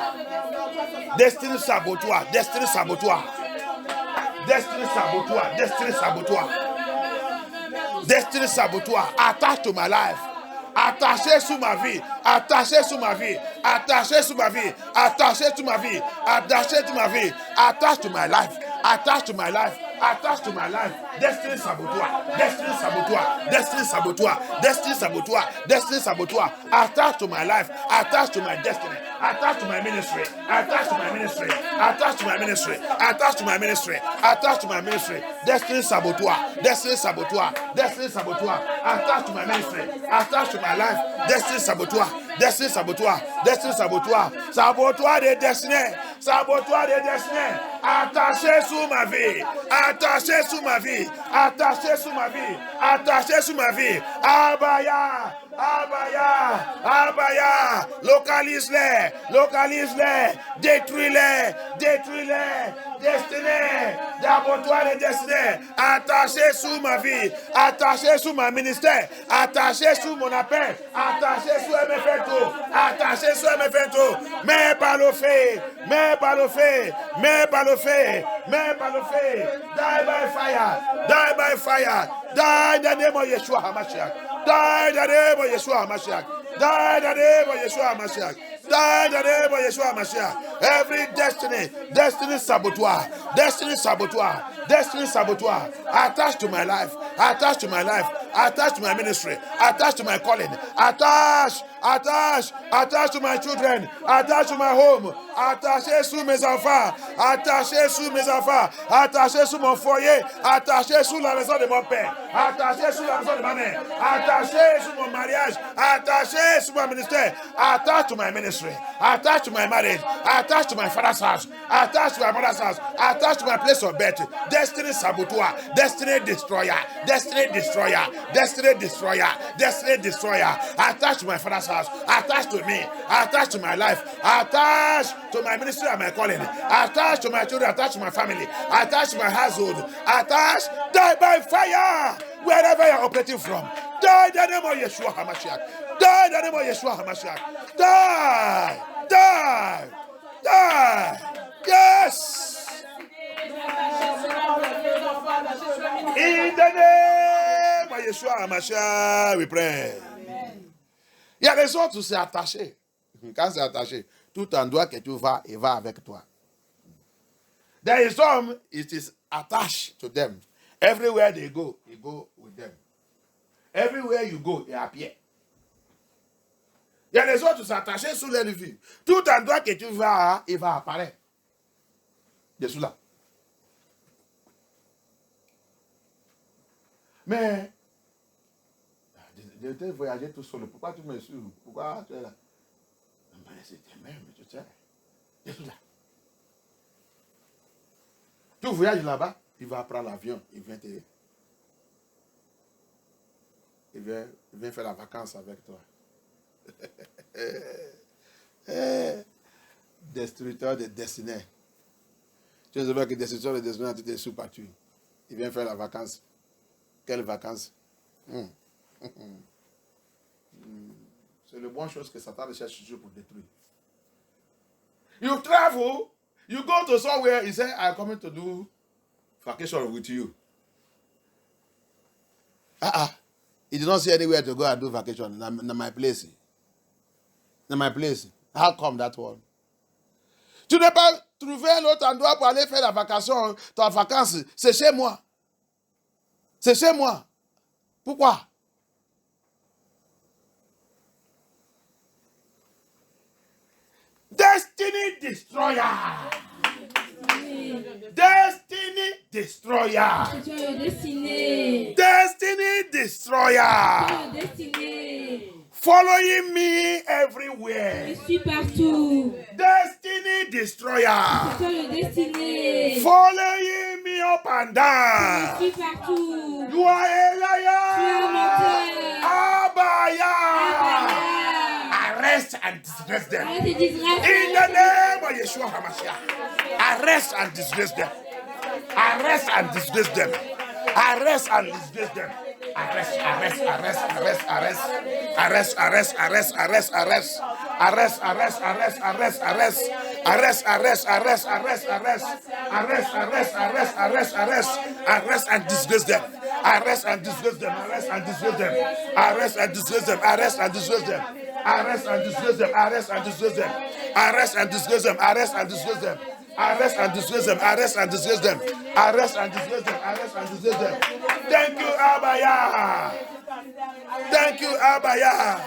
Destiny saboteur, destiny saboteur. Destiny saboteur, destiny saboteur. Destiny saboteur, attached to my life. Attaché sur ma vie, attaché sur ma vie, attaché sur ma vie, attaché sur ma vie, attaché sur ma vie, attached to my life, attached to my life, attached to my life. Destiny saboteur, destiny saboteur, destiny saboteur, destiny saboteur, destiny saboteur, attached to my life, attached to my destiny, attached to my ministry, attached to my ministry, attached to my ministry, attached to my ministry, attached to my ministry. Destiny saboteur, destiny saboteur, destiny saboteur, attached to my ministry, attached to my life. Destiny saboteur, destiny saboteur, destiny saboteur, saboteur de destinée, saboteur de destinée, attaché sur ma vie, attaché sur ma vie, attaché sur ma vie, attaché sur ma vie. Abaya, Abaya, Abaya, localise-les, localise-les, détruis-les, détruis-les. Destinée, d'abattoir de destinée, attaché sous ma vie, attaché sous ma ministère, attaché sous mon appel, attaché sous MFNTO, attaché sous MFNTO, mais par le fait, mais par le fait, mais par le fait, mais par le fait, die by fire, die by fire, die in the name of Yeshua HaMashiach, die in the name of Yeshua HaMashiach, die in the name of Yeshua HaMashiach. Die in the name of Yeshua HaMashiach. Every destiny saboteur, destiny saboteur, destiny saboteur, attached to my life, attached to my life, attached to my ministry, attached to my calling, attached to my children, attached to my home, attaché sous mes enfants, attaché sous mes enfants, attaché sous mon foyer, attaché sous la maison de mon père, attaché sous la maison de ma mère, attaché sous mon mariage, attaché sous mon ministère, attached to my ministry, attached to my marriage, attached to my father's house, attached to my mother's house, attached to my place of birth. Destiny saboteur, destiny destroyer, destiny destroyer, destiny destroyer, destiny destroyer, attached to my father's house, attached to me, attached to my life, attached to my ministry and my calling, attached to my children, attached to my family, attached to my household, attached, die by fire, wherever you're operating from. Die in the name of Yeshua HaMashiach. Die in the name of Yeshua HaMashiach. Die, die, die. Yes. In the name of Yeshua HaMashiach, we pray. Il y a des autres où c'est attaché. Quand c'est attaché, tout endroit que tu vas, il va avec toi. There is some, it is attached to them. Everywhere they go, you go with them. Everywhere you go, they appear. Il y a des autres qui sont attachés sous leur vie. Tout endroit que tu vas, il va apparaître. Dessous là. Mais, J'étais voyager tout seul. Pourquoi tu me suis? Pourquoi tu es là? Mais c'était même, tu sais. C'est tout là. Tu voyages là-bas, il va prendre l'avion, il vient te. Il vient faire la vacance avec toi. Destructeur de destinée. Tu sais que destructeur de destinée, tu t'es sous-battu. Il vient faire la vacance. Quelle vacance? C'est le bonne chose que Satan recherche toujours pour détruire. You travel, you go to somewhere, he said, I'm coming to do vacation with you. He did not see anywhere to go and do vacation. In my place. In my place. How come that one? Tu n'as pas trouvé un autre endroit pour aller faire la vacation, ta vacance. C'est chez moi. C'est chez moi. Pourquoi? Destiny destroyer. Destiny destroyer. Destiny destroyer. Following me everywhere. Je suis partout. Destiny destroyer. C'est le destiné. Following me up and down. Je suis partout. You are a Tu es un liar. menteur. Abaya. Abaya. Arrest and disgrace them. Arrête et disgrâce. In the name of Yeshua HaMashiach. Arrest and disgrace them. Arrest and disgrace them. Arrest and disgrace them. Arrest, arrest, arrest, arrest, arrest. Arrest, arrest, arrest, arrest, arrest. Arrest, arrest, arrest, arrest, arrest. Arrest, arrest, arrest, arrest, arrest. Arrest, arrest, arrest, arrest, arrest. Arrest and disgrace them. Arrest and disgrace them. Arrest and disgrace them. Arrest and disgrace them. Arrest and disgrace them. Arrest and disgrace them. Arrest and disgrace them. Arrest and disgrace them. Arrest and disgrace them. Arrest and disgrace them. Arrest and disgrace them. Arrest and disgrace them. Arrest and disgrace them. Thank you, Abaya. Thank you, Abaya.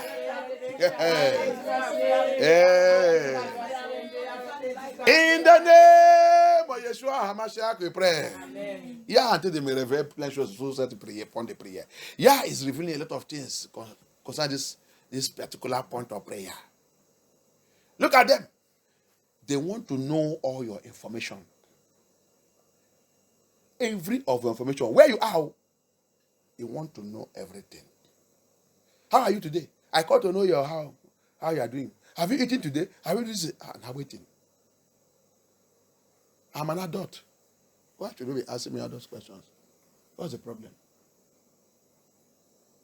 In the name of Yeshua HaMashiach, we pray. Yah est en train de me révéler plein de choses sur cette prière, point de prière. Yah is revealing a lot of things concerning this particular point of prayer. Look at them. They want to know all your information. Every of your information. Where you are, they want to know everything. How are you today? I call to know your how you are doing. Have you eaten today? Have you eaten? I'm waiting. I'm an adult. Why should you be asking me all those questions? What's the problem?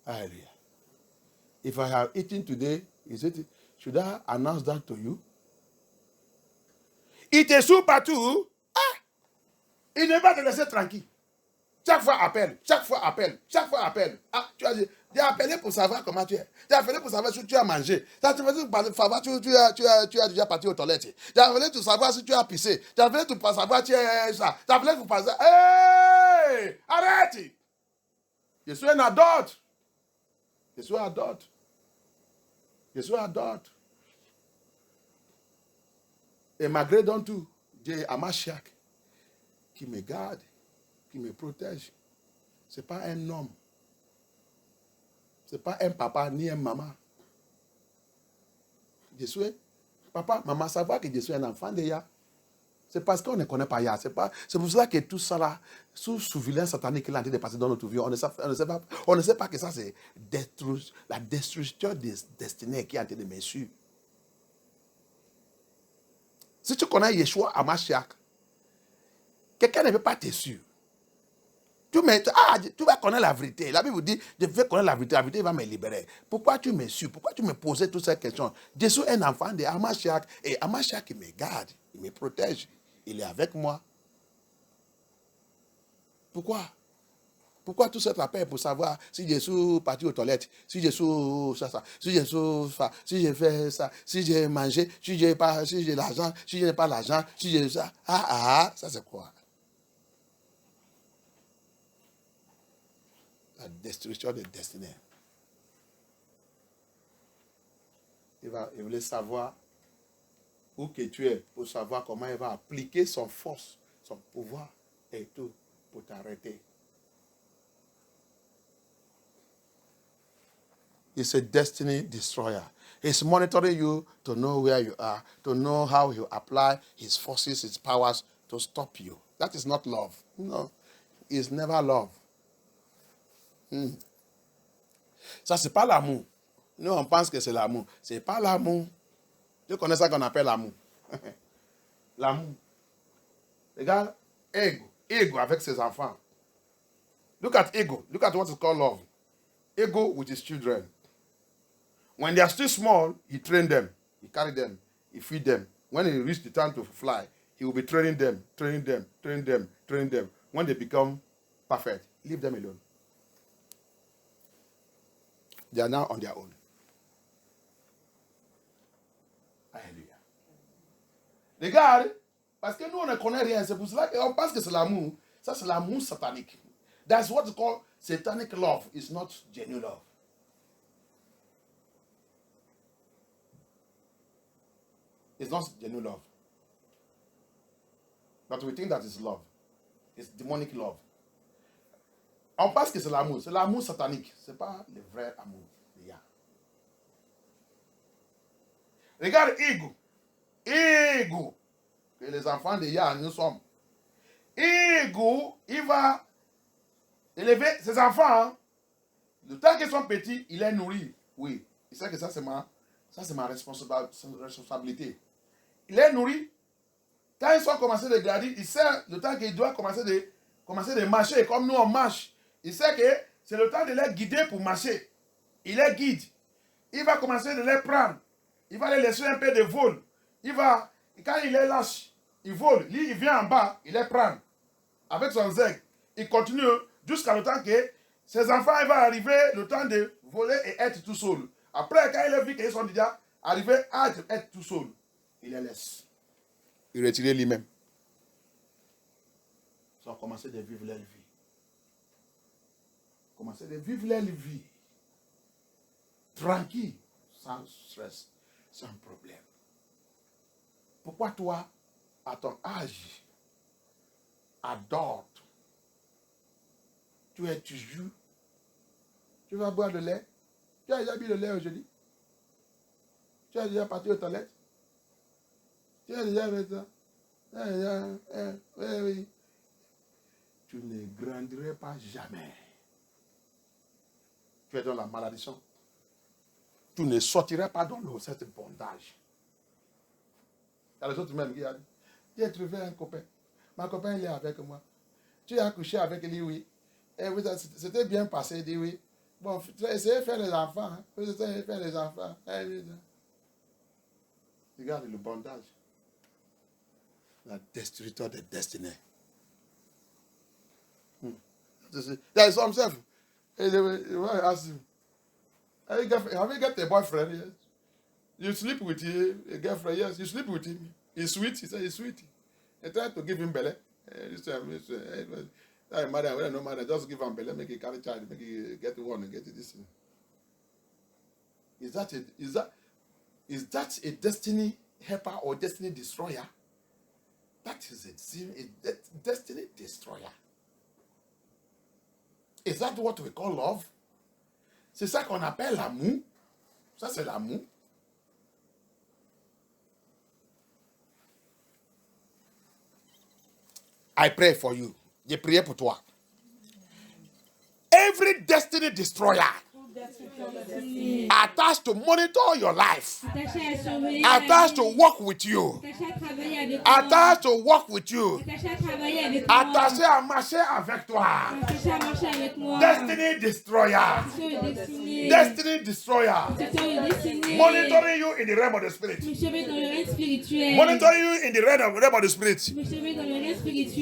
Hallelujah. If I have eaten today, should I announce that to you? Il te soupe partout. Il ne va te laisser tranquille. Chaque fois appelle, chaque fois appelle, chaque fois appelle. Tu as appelé pour savoir comment tu es. Tu as appelé pour savoir si tu as mangé. Tu as appelé pour savoir si tu as déjà parti aux toilettes. Tu as appelé pour savoir si tu as pissé. Tu as appelé pour savoir si tu es ça. Tu as appelé pour savoir. Hey! Arrête! Je suis un adulte. Je suis un adulte. Je suis un adulte. Et malgré tout, Dieu HaMashiach qui me garde, qui me protège. Ce n'est pas un homme. Ce n'est pas un papa ni un maman. Je suis papa, maman, savoir que je suis un enfant de Yah. C'est parce qu'on ne connaît pas Yah. C'est pour cela que tout ça là, sous surveillance satanique qui est en train de passer dans notre vie, on ne sait pas que ça c'est la destruction des destinées qui est en train de me suivre. Si tu connais Yeshua HaMashiach, quelqu'un ne peut pas te suivre. Tu vas connaître la vérité. La Bible dit, je vais connaître la vérité va me libérer. Pourquoi tu me suis? Pourquoi tu me posais toutes ces questions? Je suis un enfant de HaMashiach et HaMashiach il me garde, il me protège, il est avec moi. Pourquoi? Pourquoi tout cet appel pour savoir si je suis parti aux toilettes, si je suis ça, si je suis ça, si je fais ça, si j'ai mangé, si j'ai l'argent, si je n'ai pas l'argent, si j'ai ça. Ça c'est quoi? La destruction des destinées. Il voulait savoir où que tu es pour savoir comment il va appliquer son force, son pouvoir et tout pour t'arrêter. is a destiny destroyer. He's monitoring you to know where you are, to know how he'll apply his forces, his powers to stop you. That is not love. No, it's never love. Ça, c'est pas l'amour. Nous, on pense que c'est l'amour. C'est pas l'amour. Tu connais ça qu'on appelle l'amour. L'amour. Regarde, ego avec ses enfants. Look at ego. Look at what is called love. Ego with his children. When they are still small, he train them. He carry them. He feed them. When he reach the time to fly, he will be training them. When they become perfect, leave them alone. They are now on their own. Alléluia. Regarde, parce que nous, on ne connaît rien. C'est pour cela qu'on pense que c'est l'amour. Ça, c'est l'amour satanique. That's what is called satanic love. It's not genuine love. It's not genuine love. But we think that it's love. It's demonic love. On pense que c'est l'amour satanique. Ce n'est pas le vrai amour. Regarde ego. Ego. Que les enfants de Yah, nous sommes. Ego, il va élever ses enfants. Hein. Le temps qu'ils sont petits, il les nourrit. Oui. Il sait que ça, c'est ma responsabilité. Il les nourrit. Quand ils sont commencés de grandir, il sait le temps qu'il doit commencer de marcher. Comme nous, on marche. Il sait que c'est le temps de les guider pour marcher. Il les guide. Il va commencer de les prendre. Il va les laisser un peu de vol. Quand il les lâche, il vole. Lui, il vient en bas, il les prend. Avec son zeg. Il continue jusqu'à le temps que ses enfants, il va arriver le temps de voler et être tout seul. Après, quand il a vu qu'ils sont déjà arrivés à être tout seul, il les laisse. Il retire lui-même. Ils ont commencé de vivre leur vie. Commencer de vivre leur vie. Tranquille, sans stress, sans problème. Pourquoi toi, à ton âge, adore, tu es toujours, tu vas boire de lait? Tu as déjà bu le lait aujourd'hui? Tu as déjà parti aux toilettes? Tu as déjà fait ça? Oui. Tu ne grandirais pas jamais. Tu es dans la malédiction. Tu ne sortirais pas dans cette bondage. Il y a les autres même qui ont dit, j'ai trouvé un copain. Ma copain, il est avec moi. Tu as couché avec lui, oui. Et c'était bien passé, il dit oui. Bon, tu vas essayer de faire les enfants. Hein. Tu vas essayer de faire les enfants. Regarde le bondage. La destructeur de destinée. There is some self. Have you got a boyfriend? Yes. You sleep with a girlfriend? Yes. You sleep with him. He's sweet. He said he's sweet. They try to give him belly. Mother, when no mother, just give him belly, make it carry child, make it get one and get this. Is that a destiny helper or destiny destroyer? That is a destiny destroyer. Is that what we call love? C'est ça qu'on appelle l'amour. Ça, c'est l'amour. I pray for you. J'ai prié pour toi. Every destiny destroyer attached to monitor your life, attached to work with you, attached to work with you, attaché à marcher avec toi. Destiny destroyer. Destiny destroyer. Monitoring you in the realm of the spirit. Monitoring you in the realm of the spirit.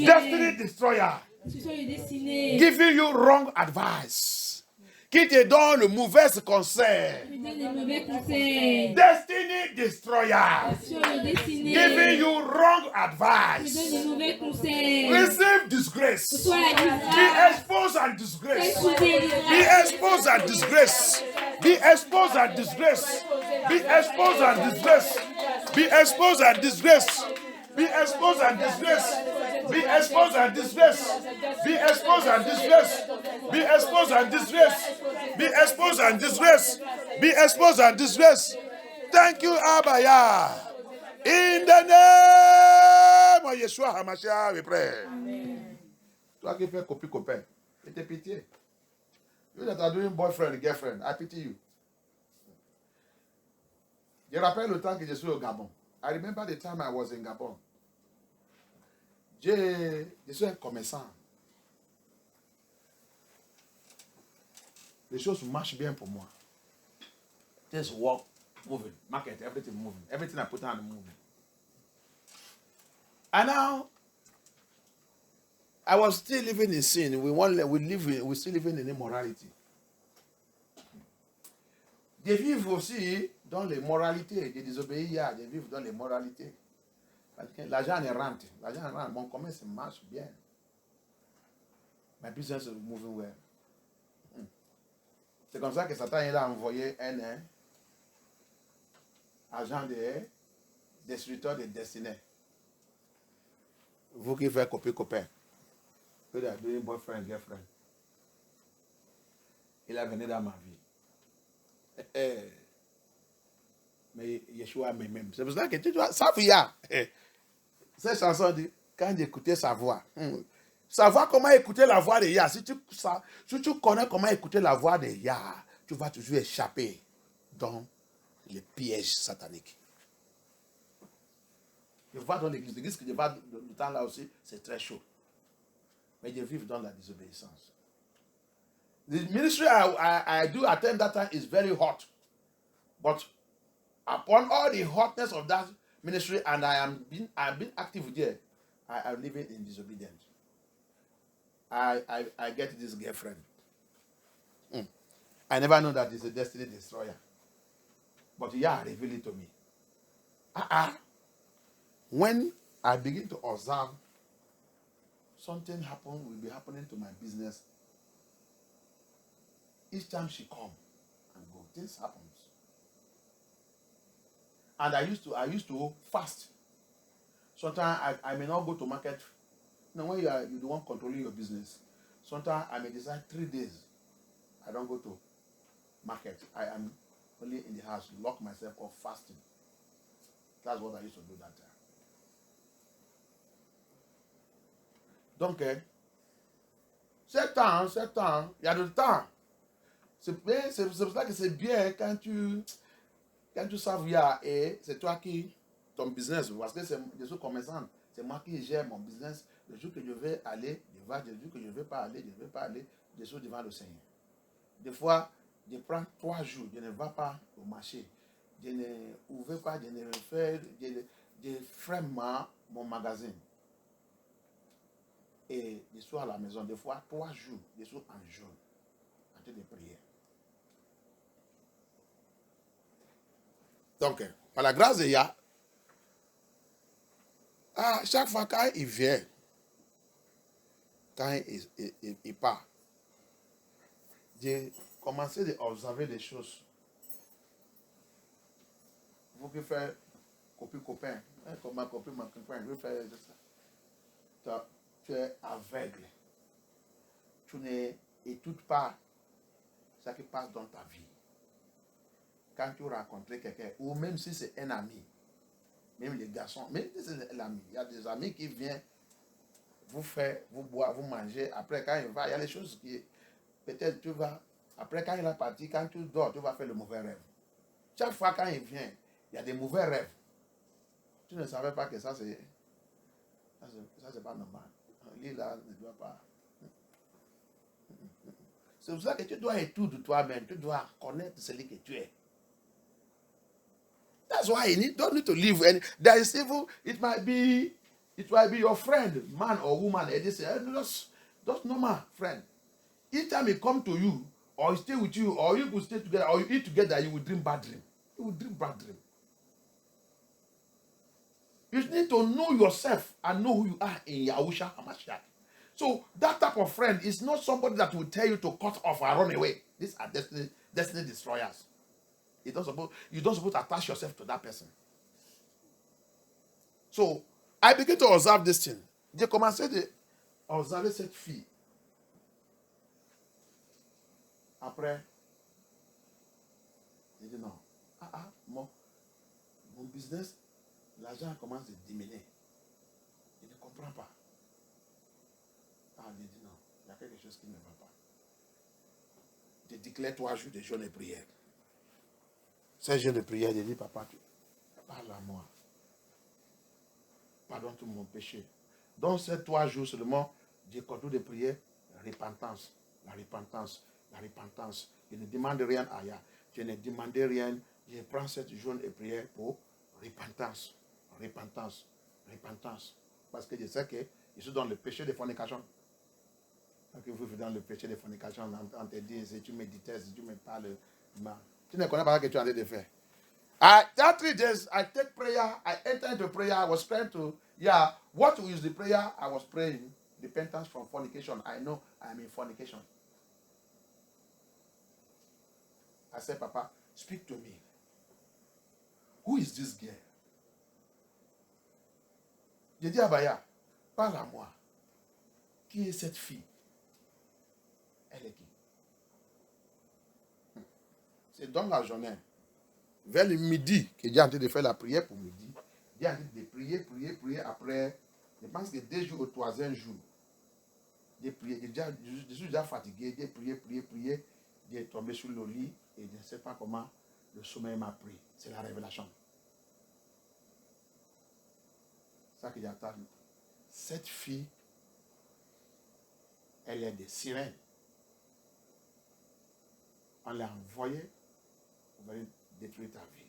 Destiny destroyer. Giving you wrong advice. Qui te donne le mauvais conseil. Destiny destroyer. Giving you wrong advice. Receive disgrace. Be exposed and disgrace. Be exposed and disgrace. Be exposed and disgrace. Be exposed and disgrace. Be exposed and disgrace. Be exposed and disgraced. Be exposed and disgraced. Be exposed and disgraced. Be exposed and disgraced. Be exposed and disgraced. Be exposed and disgraced. Thank you, Abaya. In the name of Yeshua HaMashiach, we pray. Toi qui fais copie copain, et t'es pitié. You that are doing boyfriend and girlfriend, I pity you. Je rappelle le temps que je suis au Gabon. I remember the time I was in Gabon. Je suis un commerçant. Les choses marchent bien pour moi. Just walk, moving, market, everything moving. Everything I put on moving. And now, I was still living in sin. We're still living in immorality. Des vivent aussi dans l'immoralité. Des désobéis, des vivent dans l'immoralité. L'argent est rentre. L'argent rentre. Mon commerce marche bien. My business is moving well. C'est comme ça que Satan il a envoyé un agent de destructeur de destinée. Vous qui faites copain. Vous êtes doing boyfriend, girlfriend. Il est venu dans ma vie. Mais Yeshua même. C'est pour ça que tu dois savoir. Cette chanson dit, quand j'écoutais sa voix, savoir comment écouter la voix de Yah. Si tu connais comment écouter la voix de Yah, tu vas toujours échapper dans les pièges sataniques. Je vois dans l'église que je vois le temps là aussi, c'est très chaud. Mais je vis dans la désobéissance. The ministry I do attend that time is very hot. But upon all the hotness of that ministry, and I've been active there, I am living in disobedience. I get this girlfriend. I never know that it's a destiny destroyer. But yeah, reveal it to me. When I begin to observe, something will be happening to my business. Each time she come and go, things happens. And I used to fast. Sometimes I may not go to market. You know, when you're the one controlling your business, sometimes I may decide 3 days I don't go to market. I am only in the house, lock myself off fasting. That's what I used to do that time. Donc, 7 ans, il y a du temps. C'est pour ça que c'est bien quand tu saves, et c'est toi qui, ton business, parce que je suis commerçant, c'est moi qui gère mon business. Le jour que je vais aller, je vais. Le jour que je ne vais pas aller, je suis devant le Seigneur. Des fois, je prends 3 jours, je ne vais pas au marché. Je ne ouvre pas, je ferme mon magasin. Et je suis à la maison, des fois 3 jours, je suis en jeûne, en train de prier. Donc, par la grâce de Yah, chaque fois quand il vient, quand il part, j'ai commencé à observer des choses. Vous qui faites copain, comme ma copine, ma compagne, vous faites ça. Tu es aveugle. Tu n'écoutes pas ce qui passe dans ta vie. Quand tu rencontres quelqu'un, ou même si c'est un ami, même les garçons, même si c'est l'ami, il y a des amis qui viennent vous faire, vous boire, vous manger. Après, quand il va, il y a les choses qui, peut-être tu vas, après quand il est parti, quand tu dors, tu vas faire le mauvais rêve. Chaque fois quand il vient, il y a des mauvais rêves. Tu ne savais pas que ça c'est pas normal. Lui là ne doit pas. C'est pour ça que tu dois étudier toi-même. Tu dois connaître celui que tu es. That's why you don't need to live. And there is even, it might be your friend, man or woman. And they say, just normal friend. Each time he come to you, or he stay with you, or you could stay together, or you eat together, you will dream bad dream. You will dream bad dream. You need to know yourself and know who you are in Yahusha HaMashiach. So that type of friend is not somebody that will tell you to cut off and run away. These are destiny destroyers. You don't suppose to attach yourself to that person. So I begin to observe this thing. J'ai commencé à observer cette fille. Après, j'ai dit non. Mon business, l'argent commence à diminuer. Je ne comprends pas. J'ai dit non, il y a quelque chose qui ne va pas. Je déclare 3 jours de jeûne et prière. Ces jeûnes de prière, je dis, papa, tu parle à moi. Pardonne tout mon péché. Dans ces 3 jours seulement, j'ai continue de prier, repentance, la repentance, la repentance. Je ne demande rien à Yah. Je ne demande rien. Je prends cette jeûne et prière pour repentance, repentance, repentance. Parce que je sais que je suis dans le péché de fornication. Donc, vous êtes dans le péché de fornication, on te dit, si tu me détestes, si tu me parles, tu ne connais pas ce que tu es en train de faire. That 3 days, I take prayer, I enter into prayer, I was trying to, what is the prayer I was praying? Repentance from fornication. I know I am in fornication. I said, Papa, speak to me. Who is this girl? J'ai dit à Baya, parle à moi. Qui est cette fille? Elle est qui? C'est dans la journée, vers le midi, que j'ai en train de faire la prière pour midi. J'ai en train de prier. Après, je pense que 2 jours au 3e jour, j'ai prié. Je suis déjà fatigué. J'ai prié. J'ai tombé sur le lit et je ne sais pas comment le sommeil m'a pris. C'est la révélation. C'est ça que j'attends. Cette fille, elle est des sirènes. On l'a envoyée pour venir détruire ta vie.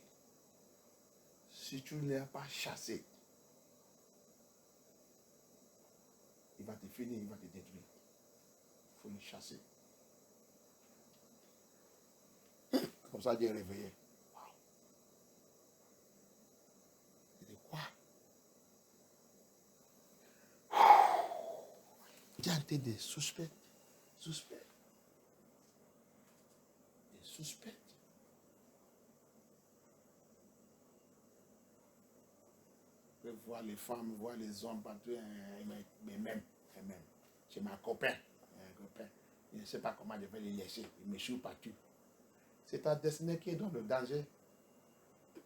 Si tu ne l'as pas chassé, il va te finir, il va te détruire. Il faut le chasser. Comme ça, Dieu est réveillé. Wow. Il dit quoi? Tu as été des suspects. Des suspects. Je peux voir les femmes, voir les hommes partout, mais même, c'est ma copain. Je ne sais pas comment je vais les laisser. Ils me chouent partout. C'est ta destinée qui est dans le danger.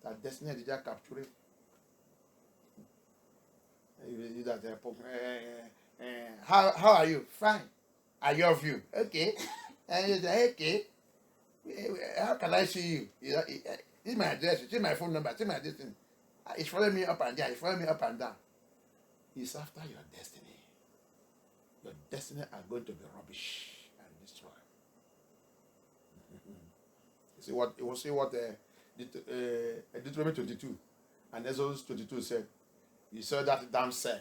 Ta destinée est déjà capturée. How are you? Fine. I love you. Okay. And you say, okay. How can I see you? This is my address. This is my phone number. This is my destiny. He's following me up and down. He's following me up and down. He's after your destiny. Your destiny are going to be rubbish and destroyed. You will see what Deuteronomy 22 and Exodus 22 said. You saw that damn cell.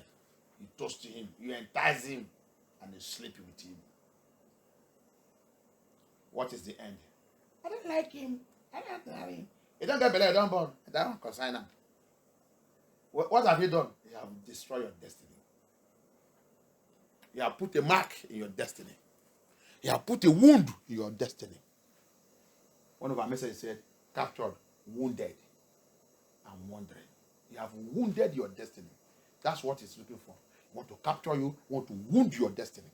You toast him, you entice him, and you sleep with him. What is the end? I don't like him. I don't have him. You don't get better, you don't born. That don't consign him. What have you done? You have destroyed your destiny. You have put a mark in your destiny. You have put a wound in your destiny. One of our messages said, captured, wounded, and wandering. You have wounded your destiny. That's what he's looking for. He want to capture you, want to wound your destiny.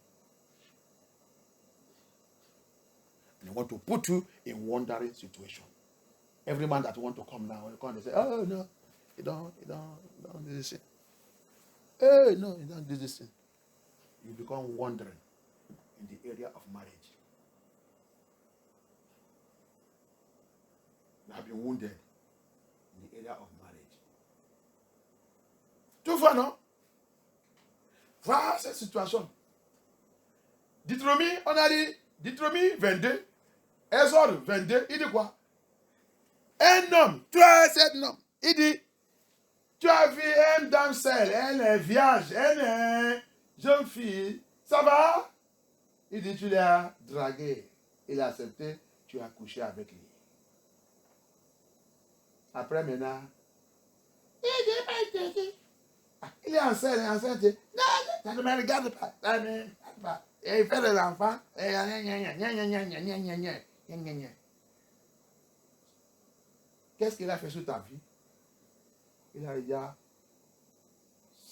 And he want to put you in wandering situation. Every man that want to come now, when they come, they say, oh no, you don't do this thing. Oh no, you don't do this thing. You become wandering in the area of marriage. You have been wounded in the area of marriage. Tu vois, non? Voilà cette situation. Deutéronomie, on a dit, Deutéronomie 22, Exode 22, il dit quoi? Un homme, tu as cet homme, il dit, tu as vu une damsel, elle est vierge, elle est jeune fille, ça va? Il dit, tu l'as dragué, il a accepté, tu as couché avec lui. Après maintenant, il est enceinte, non, ça ne me regarde pas, ça ne me regarde pas. Et il fait des enfants, et qu'est-ce qu'il a fait sur ta vie? Il a déjà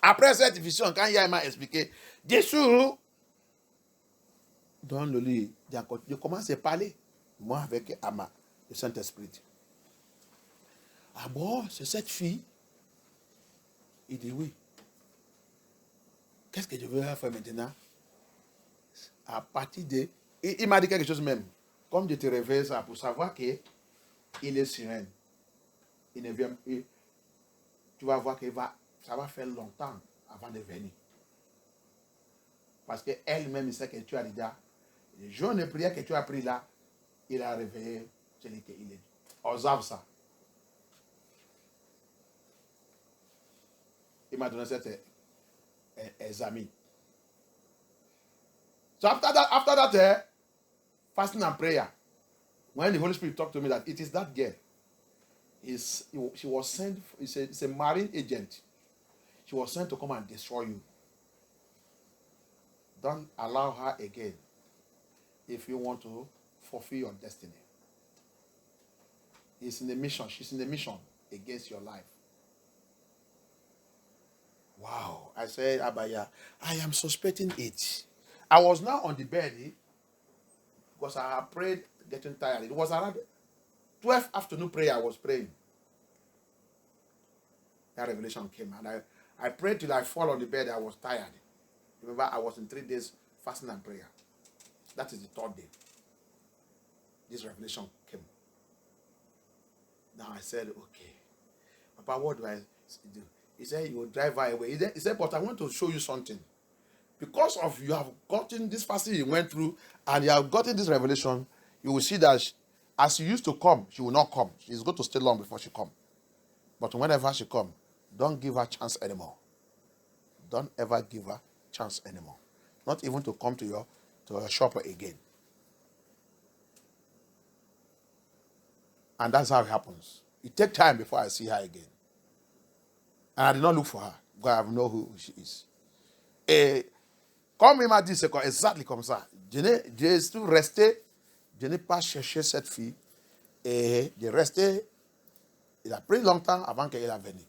Après cette vision, quand Yahya m'a expliqué, Jésus, dans le lit, je commence à parler, moi avec Ama, le Saint-Esprit. Ah bon, c'est cette fille? Il dit oui. Qu'est-ce que je veux faire maintenant? À partir de... Il m'a dit quelque chose même. Comme je te réveille ça, pour savoir qu'il est serein. Il ne vient... tu vas voir que ça va faire longtemps avant de venir. Parce qu'elle-même sait que tu as déjà... Le jour de prière que tu as pris là, il a réveillé celui qu'il est. Observe ça. Il m'a donné cet examen. So after that, fasting and prayer, when the Holy Spirit talked to me that it is that girl, she was sent, it's a marine agent. She was sent to come and destroy you. Don't allow her again if you want to fulfill your destiny. She's in a mission against your life. Wow. I said, Abaya, I am suspecting it. I was now on the bed because I had prayed, getting tired. It was around 12 afternoon prayer I was praying. That revelation came and I prayed till I fall on the bed. I was tired. Remember, I was in 3 days fasting and prayer. That is the 3rd day. This revelation came. Now I said, okay. Papa, what do I do? He said, you will drive her away. He said, but I want to show you something. Because of you have gotten this fasting you went through and you have gotten this revelation, you will see that as she used to come, she will not come. She's going to stay long before she comes. But whenever she comes, don't give her chance anymore. Don't ever give her chance anymore. Not even to come to your shop again. And that's how it happens. It takes time before I see her again. And I did not look for her, because I know who she is. Comme il m'a dit, c'est exactement comme ça. Je suis resté, je n'ai pas cherché cette fille. Et je resté, il a pris longtemps avant qu'elle a venu.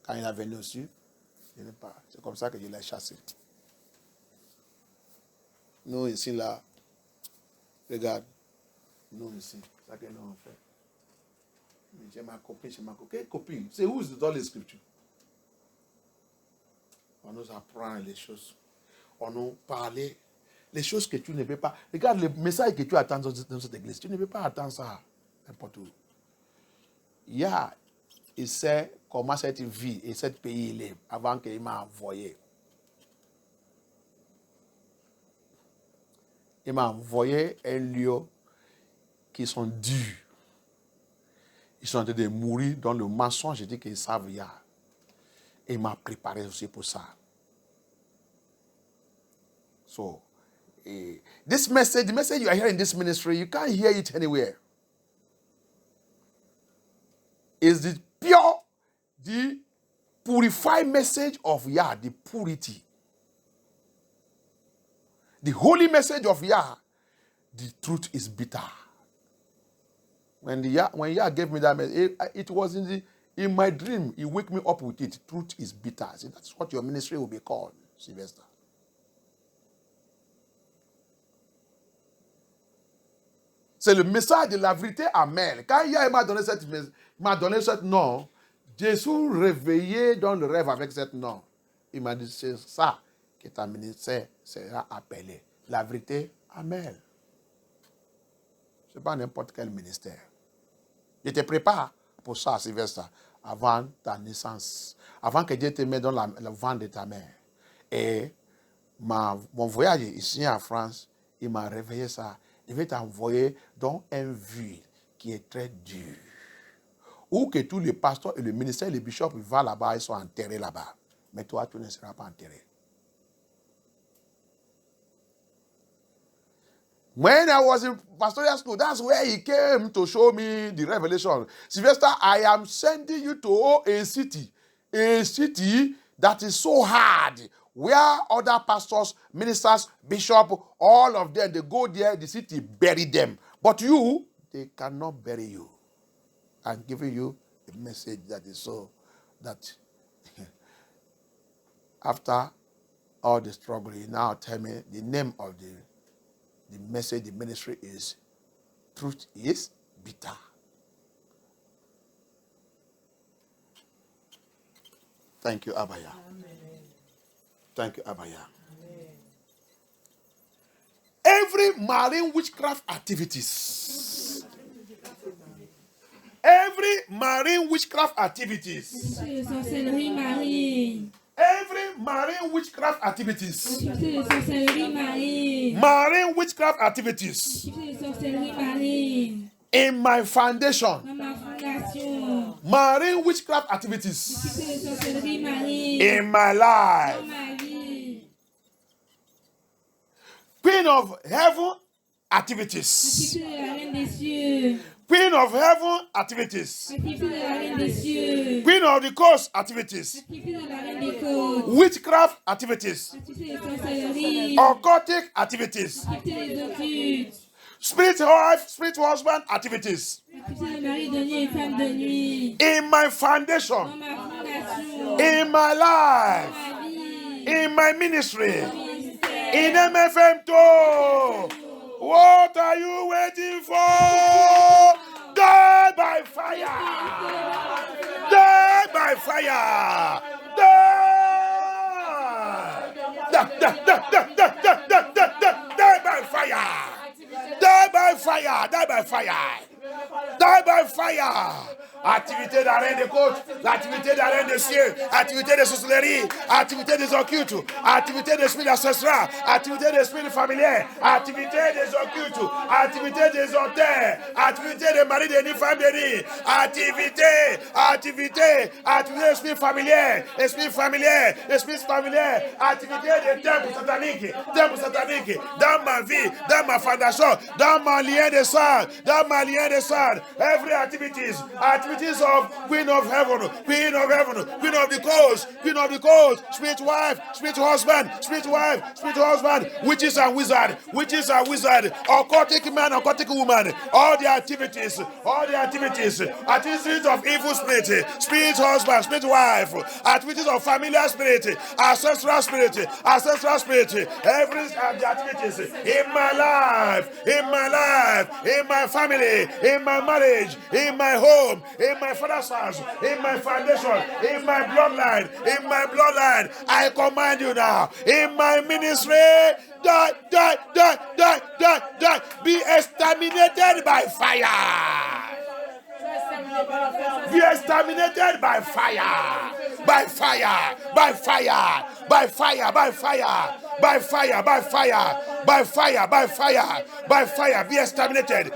Quand il est venu aussi, je n'ai pas. C'est comme ça que je l'ai chassé. Nous ici, là, regarde, nous ici, c'est ça que nous on fait. J'ai ma copine, Quelle copine? C'est où dans les Scriptures? On nous apprend les choses. On nous parle les choses que tu ne peux pas. Regarde le message que tu attends dans cette église. Tu ne peux pas attendre ça n'importe où. Il sait comment cette vie et ce pays il est avant qu'il m'a envoyé. Il m'a envoyé un lieu qui sont durs. Ils sont en train de mourir dans le mensonge. Je dis qu'ils savent Yah. Et il m'a préparé aussi pour ça. So, this message, the message you are hearing in this ministry, you can't hear it anywhere. It's the pure, the purified message of Yah, the purity. The holy message of Yah, the truth is bitter. When Yah gave me that message, it was in my dream. He woke me up with it. Truth is bitter. See, that's what your ministry will be called, Sylvester. C'est le message de la vérité amère. Quand Yah m'a donné cette nom, Jésus réveillé dans le rêve avec cette nom. Il m'a dit, c'est ça que ta ministère sera appelé. La vérité amère. Ce n'est pas n'importe quel ministère. Je te prépare pour ça, Sylvester, avant ta naissance. Avant que Dieu te mette dans le ventre de ta mère. Et mon voyage ici en France, il m'a réveillé ça. Il va t'envoyer dans une ville qui est très dure. Où que tous les pasteurs et le ministère et les bishops vont là-bas, ils sont enterrés là-bas. Mais toi, tu ne seras pas enterré. When I was in pastoral school, that's where he came to show me the revelation. Sylvester, I am sending you to a city that is so hard, where other pastors, ministers, bishops, all of them, they go there, the city bury them. But you, they cannot bury you. I'm giving you a message that is so that After all the struggle, he now tell me the name of the message, the ministry is Truth is Bitter. Thank you, Abaya. Thank you, Abaya. Every marine witchcraft activities. Every marine witchcraft activities. Sorcellerie marine. Every marine witchcraft activities. Sorcellerie marine. Marine witchcraft activities. Sorcellerie marine. In my foundation. Dans ma fondation. Marine witchcraft activities. Sorcellerie marine. In my life. Dans ma vie. Queen of heaven activities. Activité de la reine des cieux. Queen of heaven activities. Activité de la reine des cieux. Queen of the coast activities. Activité de la reine des côtes. Witchcraft activities. Activité de sorcellerie. Occultic activities. Activité des occultes. Spirit wife, spirit husband activities. Activité de mari de nuit et femme de nuit. In my Dans foundation. ma fondation. In my life. Dans ma vie. In my ministry. Ministère. In MFM too. What are you waiting for? Die by fire! Die by fire! Die by fire! Die by fire! Die by fire! Die by fire! Activité d'arène des côtes, l'activité d'arène des cieux, activité de sorcellerie, activité des occultes, activité des esprits ancestral, activité des esprits familiers, activité des occultes, activité des auteurs, activité des maris des femmes bénies, activité d'esprit familier, esprit familier, activité des temples sataniques, dans ma vie, dans ma fondation, dans ma lien de sang, every activities of Queen of Heaven, Queen of the Coast, spirit wife, spirit husband, witches and wizard, occultic man, occultic woman, all the activities of evil spirit husband, spirit wife, activities of familiar spirit, ancestral spirit, every activities in my life, in my family, in my marriage, in my home, in my father's house, in my foundation, in my bloodline, I command you now, in my ministry, die, be exterminated by fire. Be exterminated by fire. Be exterminated.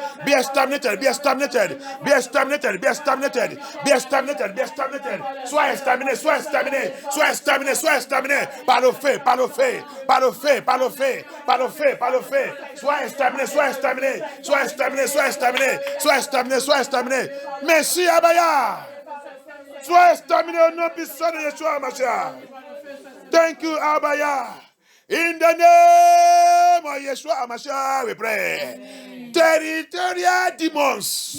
Sois exterminé par le feu. Sois exterminé. Merci Abaya. Sois exterminé au nom puissant de Yeshua Mashiach. Thank you Abaya. In the name of Yeshua Mashiach we pray. Territorial demons.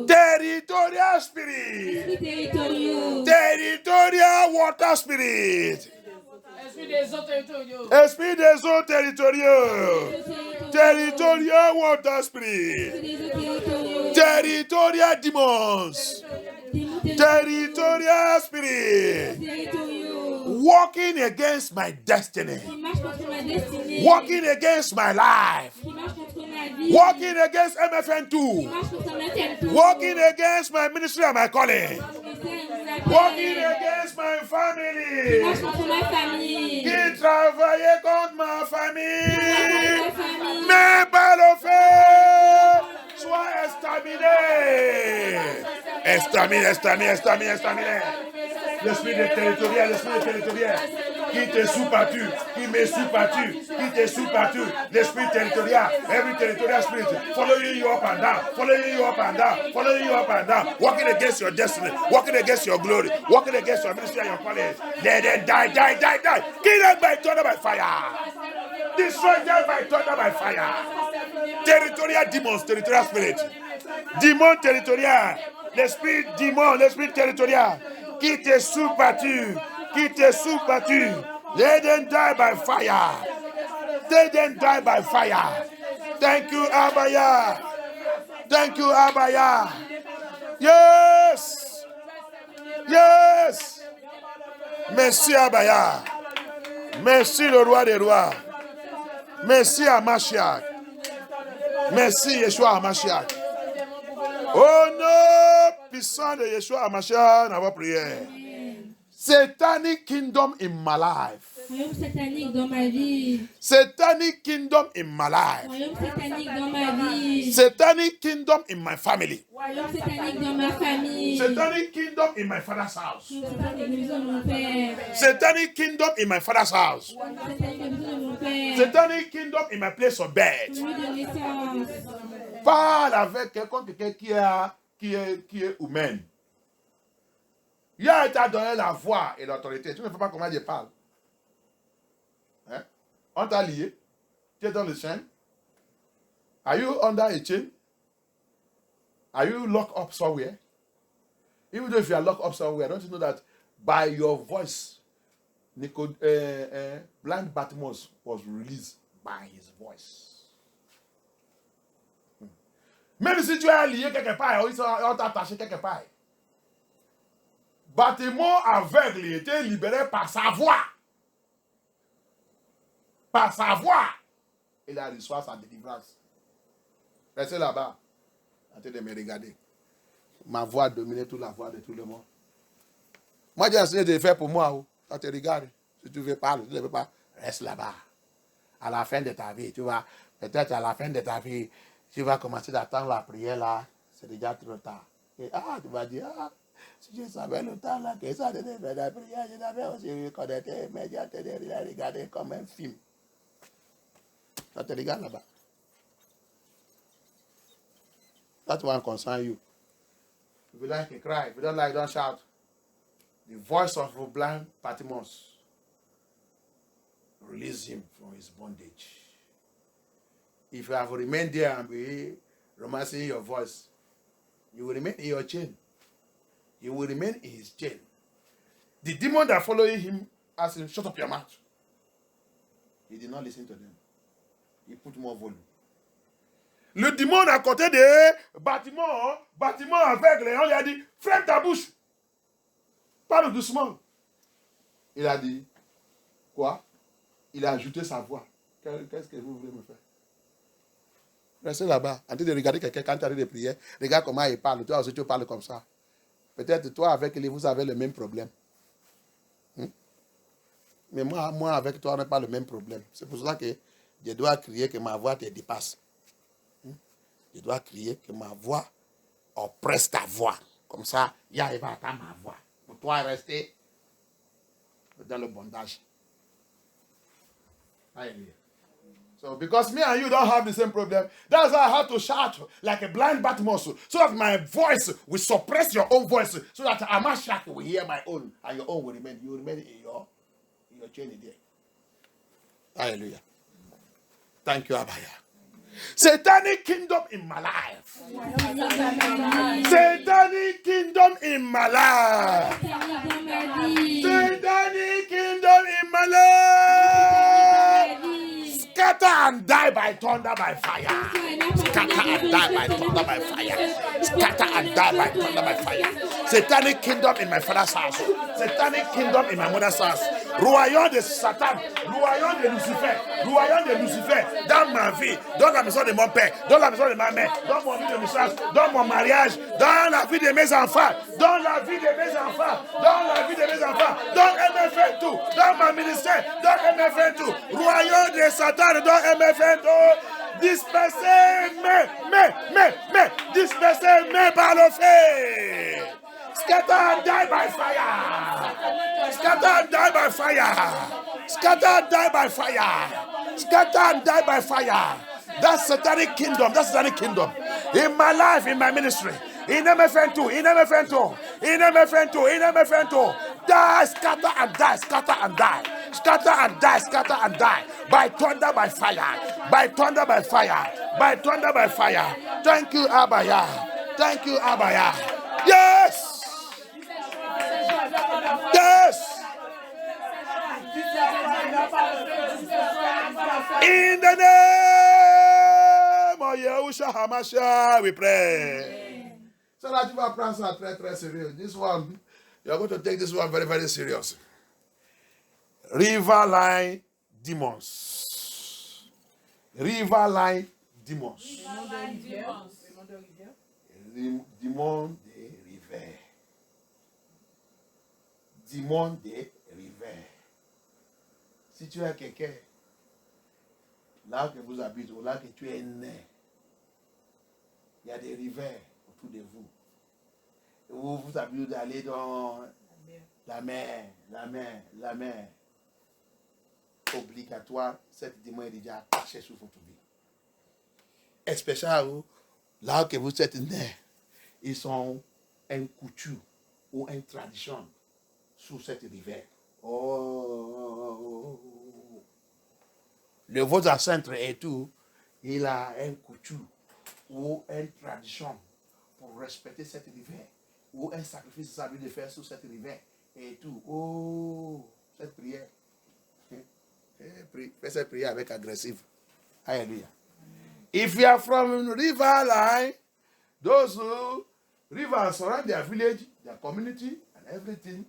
Territorial spirit. Territorial water spirit. Esprit des eaux territoriaux. Territorial water spirit. Territorial demons. Territorial spirit. Walking against my destiny. Walking against my life. Walking against MFN2. Walking against my ministry and my calling. Walking against my family. Qui travaillait contre ma famille. Mais par le fait, sois exterminé. L'esprit de territorial, qui te sous-battu, qui m'est sous-battu, qui te sous-battu, l'esprit territorial, every territorial spirit, following you up and down, walking against your destiny, walking against your glory, walking against your ministry and your calling. Then die. Kill them by thunder by fire. Destroy them by thunder by fire. Territorial demons, territorial spirit. Demon territorial. l'esprit démon, l'esprit territorial, qui te sous-battu, let them die by fire. Let them die by fire. Thank you, Abaya. Thank you, Abaya. Yes. Yes. Merci, Abaya. Merci, le roi des rois. Merci à Mashiach. Merci, Yeshua Mashiach. Au nom puissant de Yeshua Mashiach, dans votre prière. Satanic kingdom in my life. Royaume satanique dans ma vie. Satanic kingdom in my life. Royaume satanique dans ma vie. Satanic kingdom in my family. Royaume satanique dans ma famille. Satanic kingdom in my father's house. Royaume satanique dans la maison de mon père. Satanic kingdom in my father's house. Royaume satanique dans la maison de mon père. Satanic kingdom in my place of bed. Lieu de naissance. Parle avec quelqu'un qui est humain. Il a été donné la voix et l'autorité. Tu ne sais pas comment je parle. Hein? On t'a lié. Tu es dans le chaîne. Are you under a chain? Are you locked up somewhere? Even though if you are locked up somewhere, don't you know that by your voice, blind Bartimaeus was released by his voice. Même si tu es lié quelque part, on t'a attaché quelque part. Bartimaeus aveugle était libéré par sa voix. Par sa voix. Il a reçu sa délivrance. Restez là-bas. En train de me regarder. Ma voix dominait toute la voix de tout le monde. Moi, j'ai essayé de le faire pour moi. Ça te regarde. Si tu veux parler, tu ne veux pas, reste là-bas. À la fin de ta vie, tu vas, peut-être à la fin de ta vie, tu vas commencer d'attendre la prière là. C'est déjà trop tard. Et tu vas dire, si je savais le temps là, que ça devait faire la prière, je l'avais aussi reconnecté, mais j'ai regardé comme un film. Ça te regarde là-bas. That one concern you. If you like, you cry. If you don't like, don't shout. The voice of the blind Bartimaeus release him from his bondage. If you have remained there and be romancing your voice, you will remain in your chain. You will remain in his chain. The demon that following him asked him, shut up your mouth. He did not listen to them. He put more volume. Le démon à côté de bâtiment aveugle, on lui a dit, ferme ta bouche. Parle doucement. Il a dit, quoi? Il a ajouté sa voix. Qu'est-ce que vous voulez me faire? Restez là-bas, en train de regarder quelqu'un quand tu arrives de prière. Regarde comment il parle. Toi aussi, tu parles comme ça. Peut-être toi, avec lui, vous avez le même problème. Mais moi, avec toi, on n'a pas le même problème. C'est pour cela que je dois crier que ma voix te dépasse. Je dois crier que ma voix oppresse ta voix. Comme ça, il arrive à attendre ma voix. Pour toi, rester dans le bondage. Hallelujah. So, because me and you don't have the same problem, that's why I have to shout like a blind Bartimaeus, so that my voice will suppress your own voice, so that Amashak will hear my own, and your own will remain. You will remain in your chain there. Hallelujah. Thank you, Abaya. Satanic kingdom in my life. Satanic kingdom in my life. Satanic kingdom in my life. Scatter and die by thunder by fire. Scatter and die by thunder by fire. Scatter and die by thunder by fire. Satanic kingdom in my father's house. Satanic kingdom in my mother's house. Royaume de Satan. Royaume de Lucifer. Royaume de Lucifer. Dans ma vie. Dans la maison de mon père. Dans la maison de ma mère. Dans mon vie de naissance. Dans mon mariage. Dans la vie de mes enfants. Dans la vie de mes enfants. Dans la vie de mes enfants. Dans MFN tout. Dans ma ministère. Dans MFN tout. Royaume de Satan. Dans MFN tout. Dispersez, dispersez par le feu. Scatter and die by fire. Scatter and die by fire. Scatter and die by fire. Scatter and die by fire. That's satanic kingdom. That's satanic kingdom. In my life, in my ministry. In MFN2, in MFN2, in MFN2, in MFN2. Die, scatter and die, scatter and die. Scatter and die, scatter and die. By thunder, by fire. By thunder, by fire. By thunder, by fire. Thank you, Abaya. Thank you, Abaya. Yes. Yes. In the name of Yahushua HaMashiach, we pray. So that you will press are très, très serious. This one, you are going to take this one very, very serious. Riverline demons. Riverline demons. Demon de rivière. Demon de rivière. Si tu as quelqu'un, là que vous habitez, ou là que tu es né, il y a des rivières autour de vous. Et vous habitez d'aller dans la mer. Obligatoire, cette démon est déjà attaché sur votre vie. Especially là que vous êtes né, ils ont une coutume ou une tradition sur cette rivière. Oh. Le votre ancêtre et tout, il a une coutume ou une tradition pour respecter cette rivière, ou un sacrifice à lui de faire sur cette rivière et tout. Oh, cette prière. Fais cette prière avec agressif. Alléluia. If you are from river line, those who rivers surround their village, their community, and everything,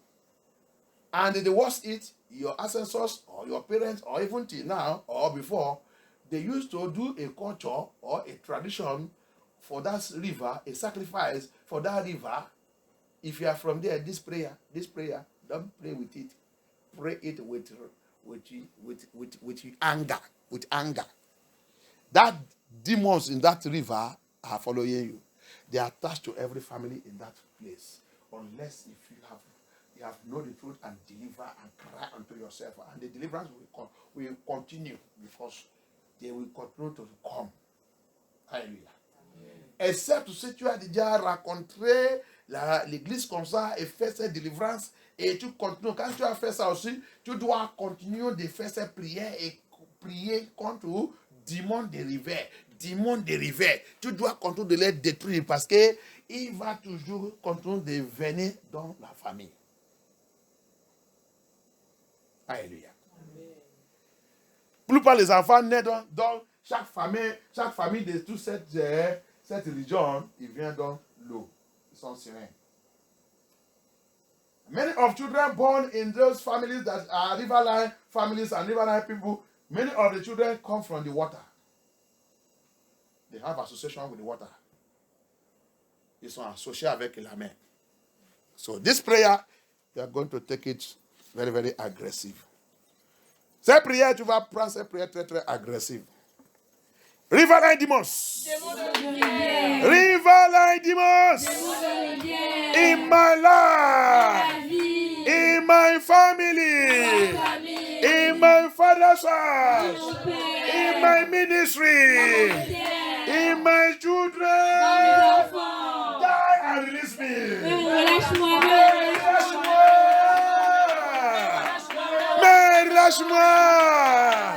and they wash it, your ancestors or your parents, or even till now or before, they used to do a culture or a tradition for that river, a sacrifice for that river. If you are from there, this prayer, don't pray with it. Pray it with anger. That demons in that river are following you. They are attached to every family in that place. Unless if you have known the truth and deliver and cry unto yourself, and the deliverance will continue because they will continue to come. Alléluia. Except si tu as déjà rencontré l'église comme ça et fait cette délivrance et tu continues. Quand tu as fait ça aussi, tu dois continuer de faire cette prière et prier contre démons des rivières. Tu dois continuer de les détruire parce que il va toujours continuer de venir dans la famille. Alléluia. Plus par les enfants nés dans chaque famille de toute cette région, il vient dans l'eau. Ils sont sereins. Many of children born in those families that are riverine families and riverine people, many of the children come from the water. They have association with the water. Ils sont associés avec la mer. So this prayer, you are going to take it very, very aggressive. Cette prière, tu vas prendre cette prière très, très agressive. Riverine demons. Riverine demons. In my life. In my family. In my father's house. In my ministry. In my children. Die and release me. Lâche-moi.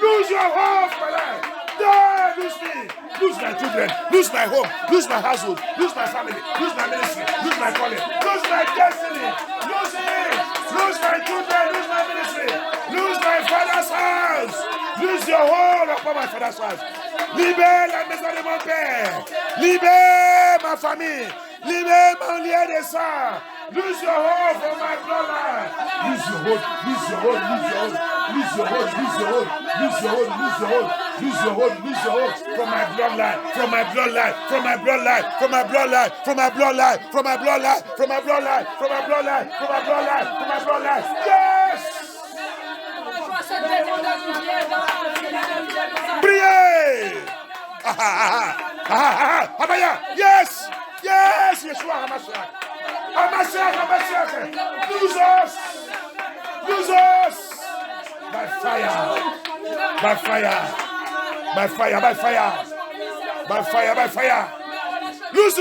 Lose your hope, my life. Die, lose me. Lose my children. Lose my home. Lose my household. Lose my family. Lose my ministry. Lose my calling. Lose my destiny. Lose it. Lose my children. Lose my ministry. Lose my father's house. Lose your hold upon my father's house. Libère la maison de mon père. Libère ma famille. Libère mon lien de sang. Lose your hold from my bloodline. Lose your hold. Lose your hold. Lose your hold. Lose your hold. Lose your hold. Lose your hold. Lose your hold. Lose your hold. Lose your hold from my bloodline. From my bloodline. From my bloodline. From my bloodline. From my bloodline. From my bloodline. From my bloodline. From my bloodline. From my bloodline. From my bloodline. Yes. Priez. Abaya. Yes. Yes. Yeshua HaMashiach. HaMashiach. Lose us. Lose us. By fire. By fire. By fire. By fire. By fire. By fire. Lose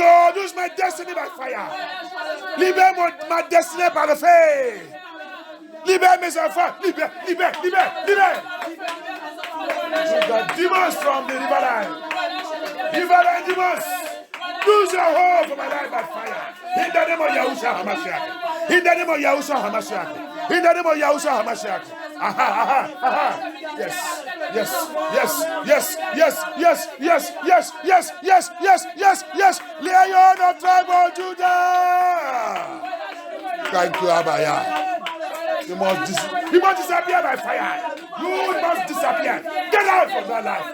my destiny by fire. Libère ma destinée par le feu. Libère mes enfants. Libère. The demons from the riverine. Riverine demons. Lose your hold for my life by fire. In the name of Yahushua HaMashiach. In the name of Yahushua HaMashiach. In the name of Yahushua HaMashiach. Aha. Yes. Lion of tribe of Judah. Thank you, Abaya. You must disappear by fire. You must disappear. Get out from that life.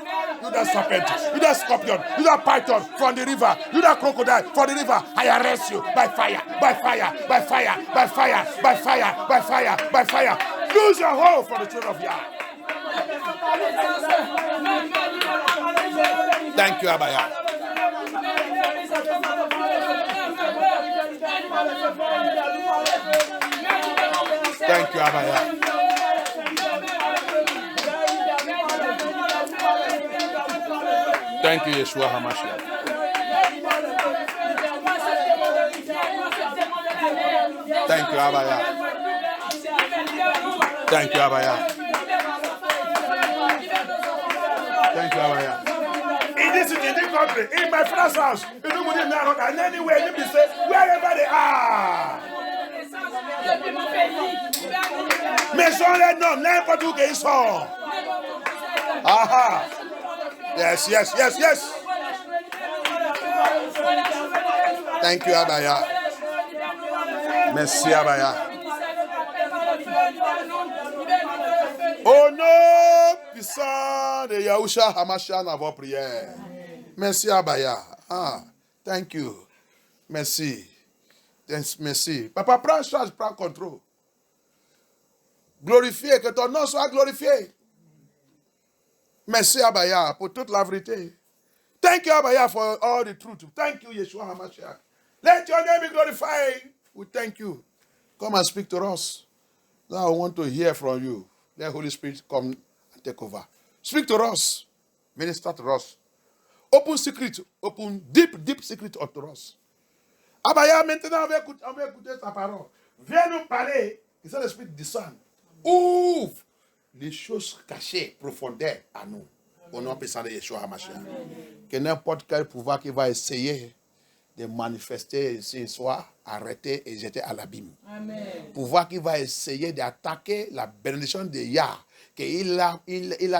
You that serpent, you that scorpion, you that python from the river, you that crocodile from the river. I arrest you by fire. Lose your hold for the children of Yah. Thank you, Abaya. Thank you, Abaya. Thank you, Yeshua HaMashiach. Thank you, Abaya. Thank you, Abaya. Thank you, Abaya. In this country, in my father's house, in the and anywhere, you can say, wherever they are. Maison les noms, n'importe où qu'ils sont. Aha. Yes. Thank you, Abaya. Merci, Abaya. Au nom puissant de Yahushua HaMashiach, dans vos prières. Merci, Abaya. Thank you. Merci. Papa, prends charge, prends contrôle. Glorifié, que ton nom soit glorifié. Merci, Abaya, pour toute la vérité. Thank you, Abaya, for all the truth. Thank you, Yeshua HaMashiach. Let your name be glorified. We thank you. Come and speak to us. Now I want to hear from you. Let Holy Spirit come and take over. Speak to us. Minister to us. Open secret. Open deep secret unto us. Abaya, maintenant, on va écouter ta parole. Viens nous parler. Et ça, l'Esprit discerne. Ouvre les choses cachées, profondeurs à nous. Au nom puissant de Yeshua HaMashiach. Que n'importe quel pouvoir qui va essayer de manifester ici soit arrêté et jeté à l'abîme. Pouvoir qui va essayer d'attaquer la bénédiction de Yah, qu'il a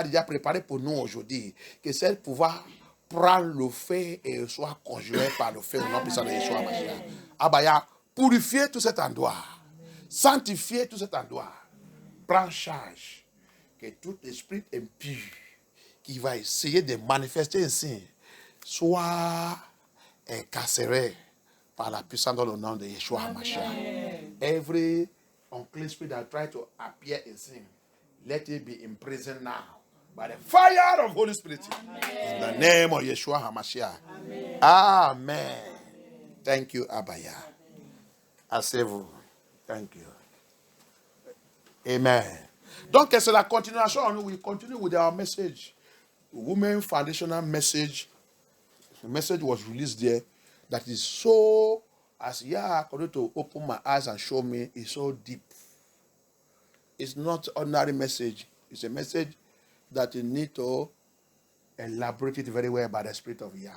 déjà préparé pour nous aujourd'hui. Que ce pouvoir prend le feu et soit conjuré par le feu au nom puissant de Yeshua HaMashiach. Abaya, purifiez tout cet endroit. Sanctifiez tout cet endroit. Prends charge que tout esprit impur qui va essayer de manifester ici soit incarcéré par la puissance dans le nom de Yeshua HaMashiach. Every unclean spirit that tries to appear in sin, let it be imprisoned now by the fire of Holy Spirit. In the name of Yeshua HaMashiach. Amen. Thank you, Abaya. Asseyez-vous. Thank you. Amen. Donc, c'est la continuation. We continue with our message. Women foundational message. The message was released there that is so, as Yah continued to open my eyes and show me, is so deep. It's not ordinary message. It's a message that you need to elaborate it very well by the Spirit of Yah.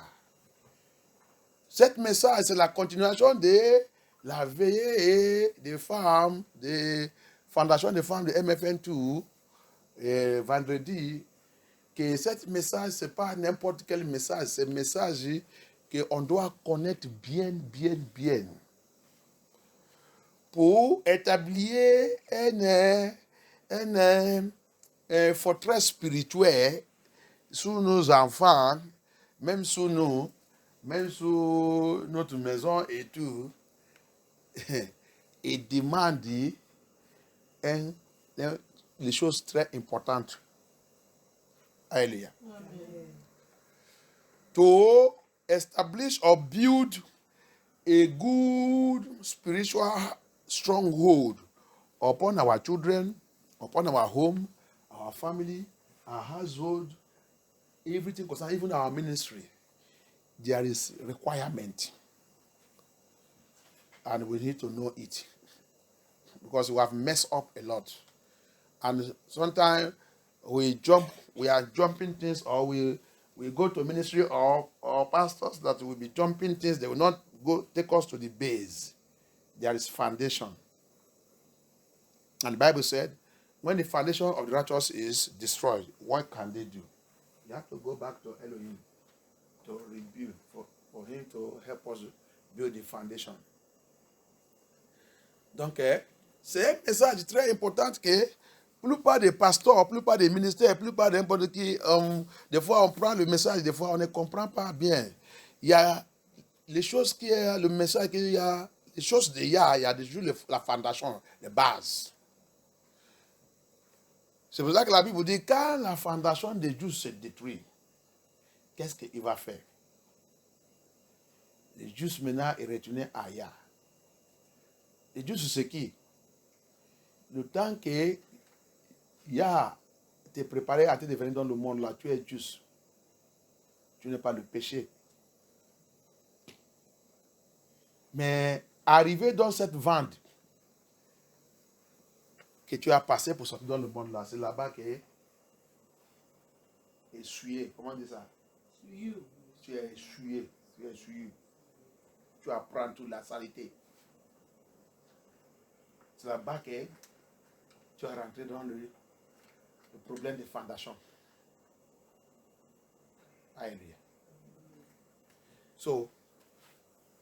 Cette message, c'est la continuation de la veillée des femmes, des Fondation des femmes de MFN2, vendredi, que ce message, ce n'est pas n'importe quel message, c'est un message qu'on doit connaître bien. Pour établir une forteresse spirituelle sur nos enfants, même sur nous, même sur notre maison et tout, il demande les choses très importantes. Alléluia. To establish or build a good spiritual stronghold upon our children, upon our home, our family, our household, everything concerning even our ministry. there is requirement. And we need to know it. Because we have messed up a lot. And sometimes we are jumping things, or we go to ministry or pastors that will be jumping things. They will not go take us to the base. There is foundation. And the Bible said, when the foundation of the righteous is destroyed, what can they do? You have to go back to Elohim to rebuild, for him to help us build the foundation. Donc, c'est un message très important que plupart des pasteurs, plupart des ministères, plupart des n'importe qui, des fois on prend le message, des fois on ne comprend pas bien. Il y a les choses qui est le message, il y a les choses il y a déjà la fondation, les bases. C'est pour ça que la Bible dit, quand la fondation des Juifs se détruit, qu'est-ce qu'il va faire? Les Juifs maintenant est retourné à Yah. Les Juifs c'est qui? Le temps que Yah t'est préparé à te devenir dans le monde là, tu es juste. Tu n'es pas le péché. Mais arrivé dans cette vente que tu as passé pour sortir dans le monde là, c'est là-bas que est essuyé. Comment on dit ça? Tu es essuyé. Tu es essuyé. Tu apprends toute la saleté. C'est là-bas que tu es rentré dans le problème de fondation. Hallelujah. So,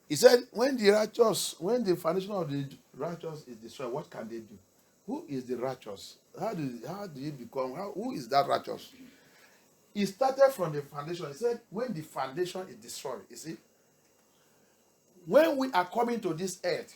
he said, when the foundation of the righteous is destroyed, what can they do? Who is the righteous? How do you become? Who is that righteous? He started from the foundation. He said, when the foundation is destroyed, you see, when we are coming to this earth,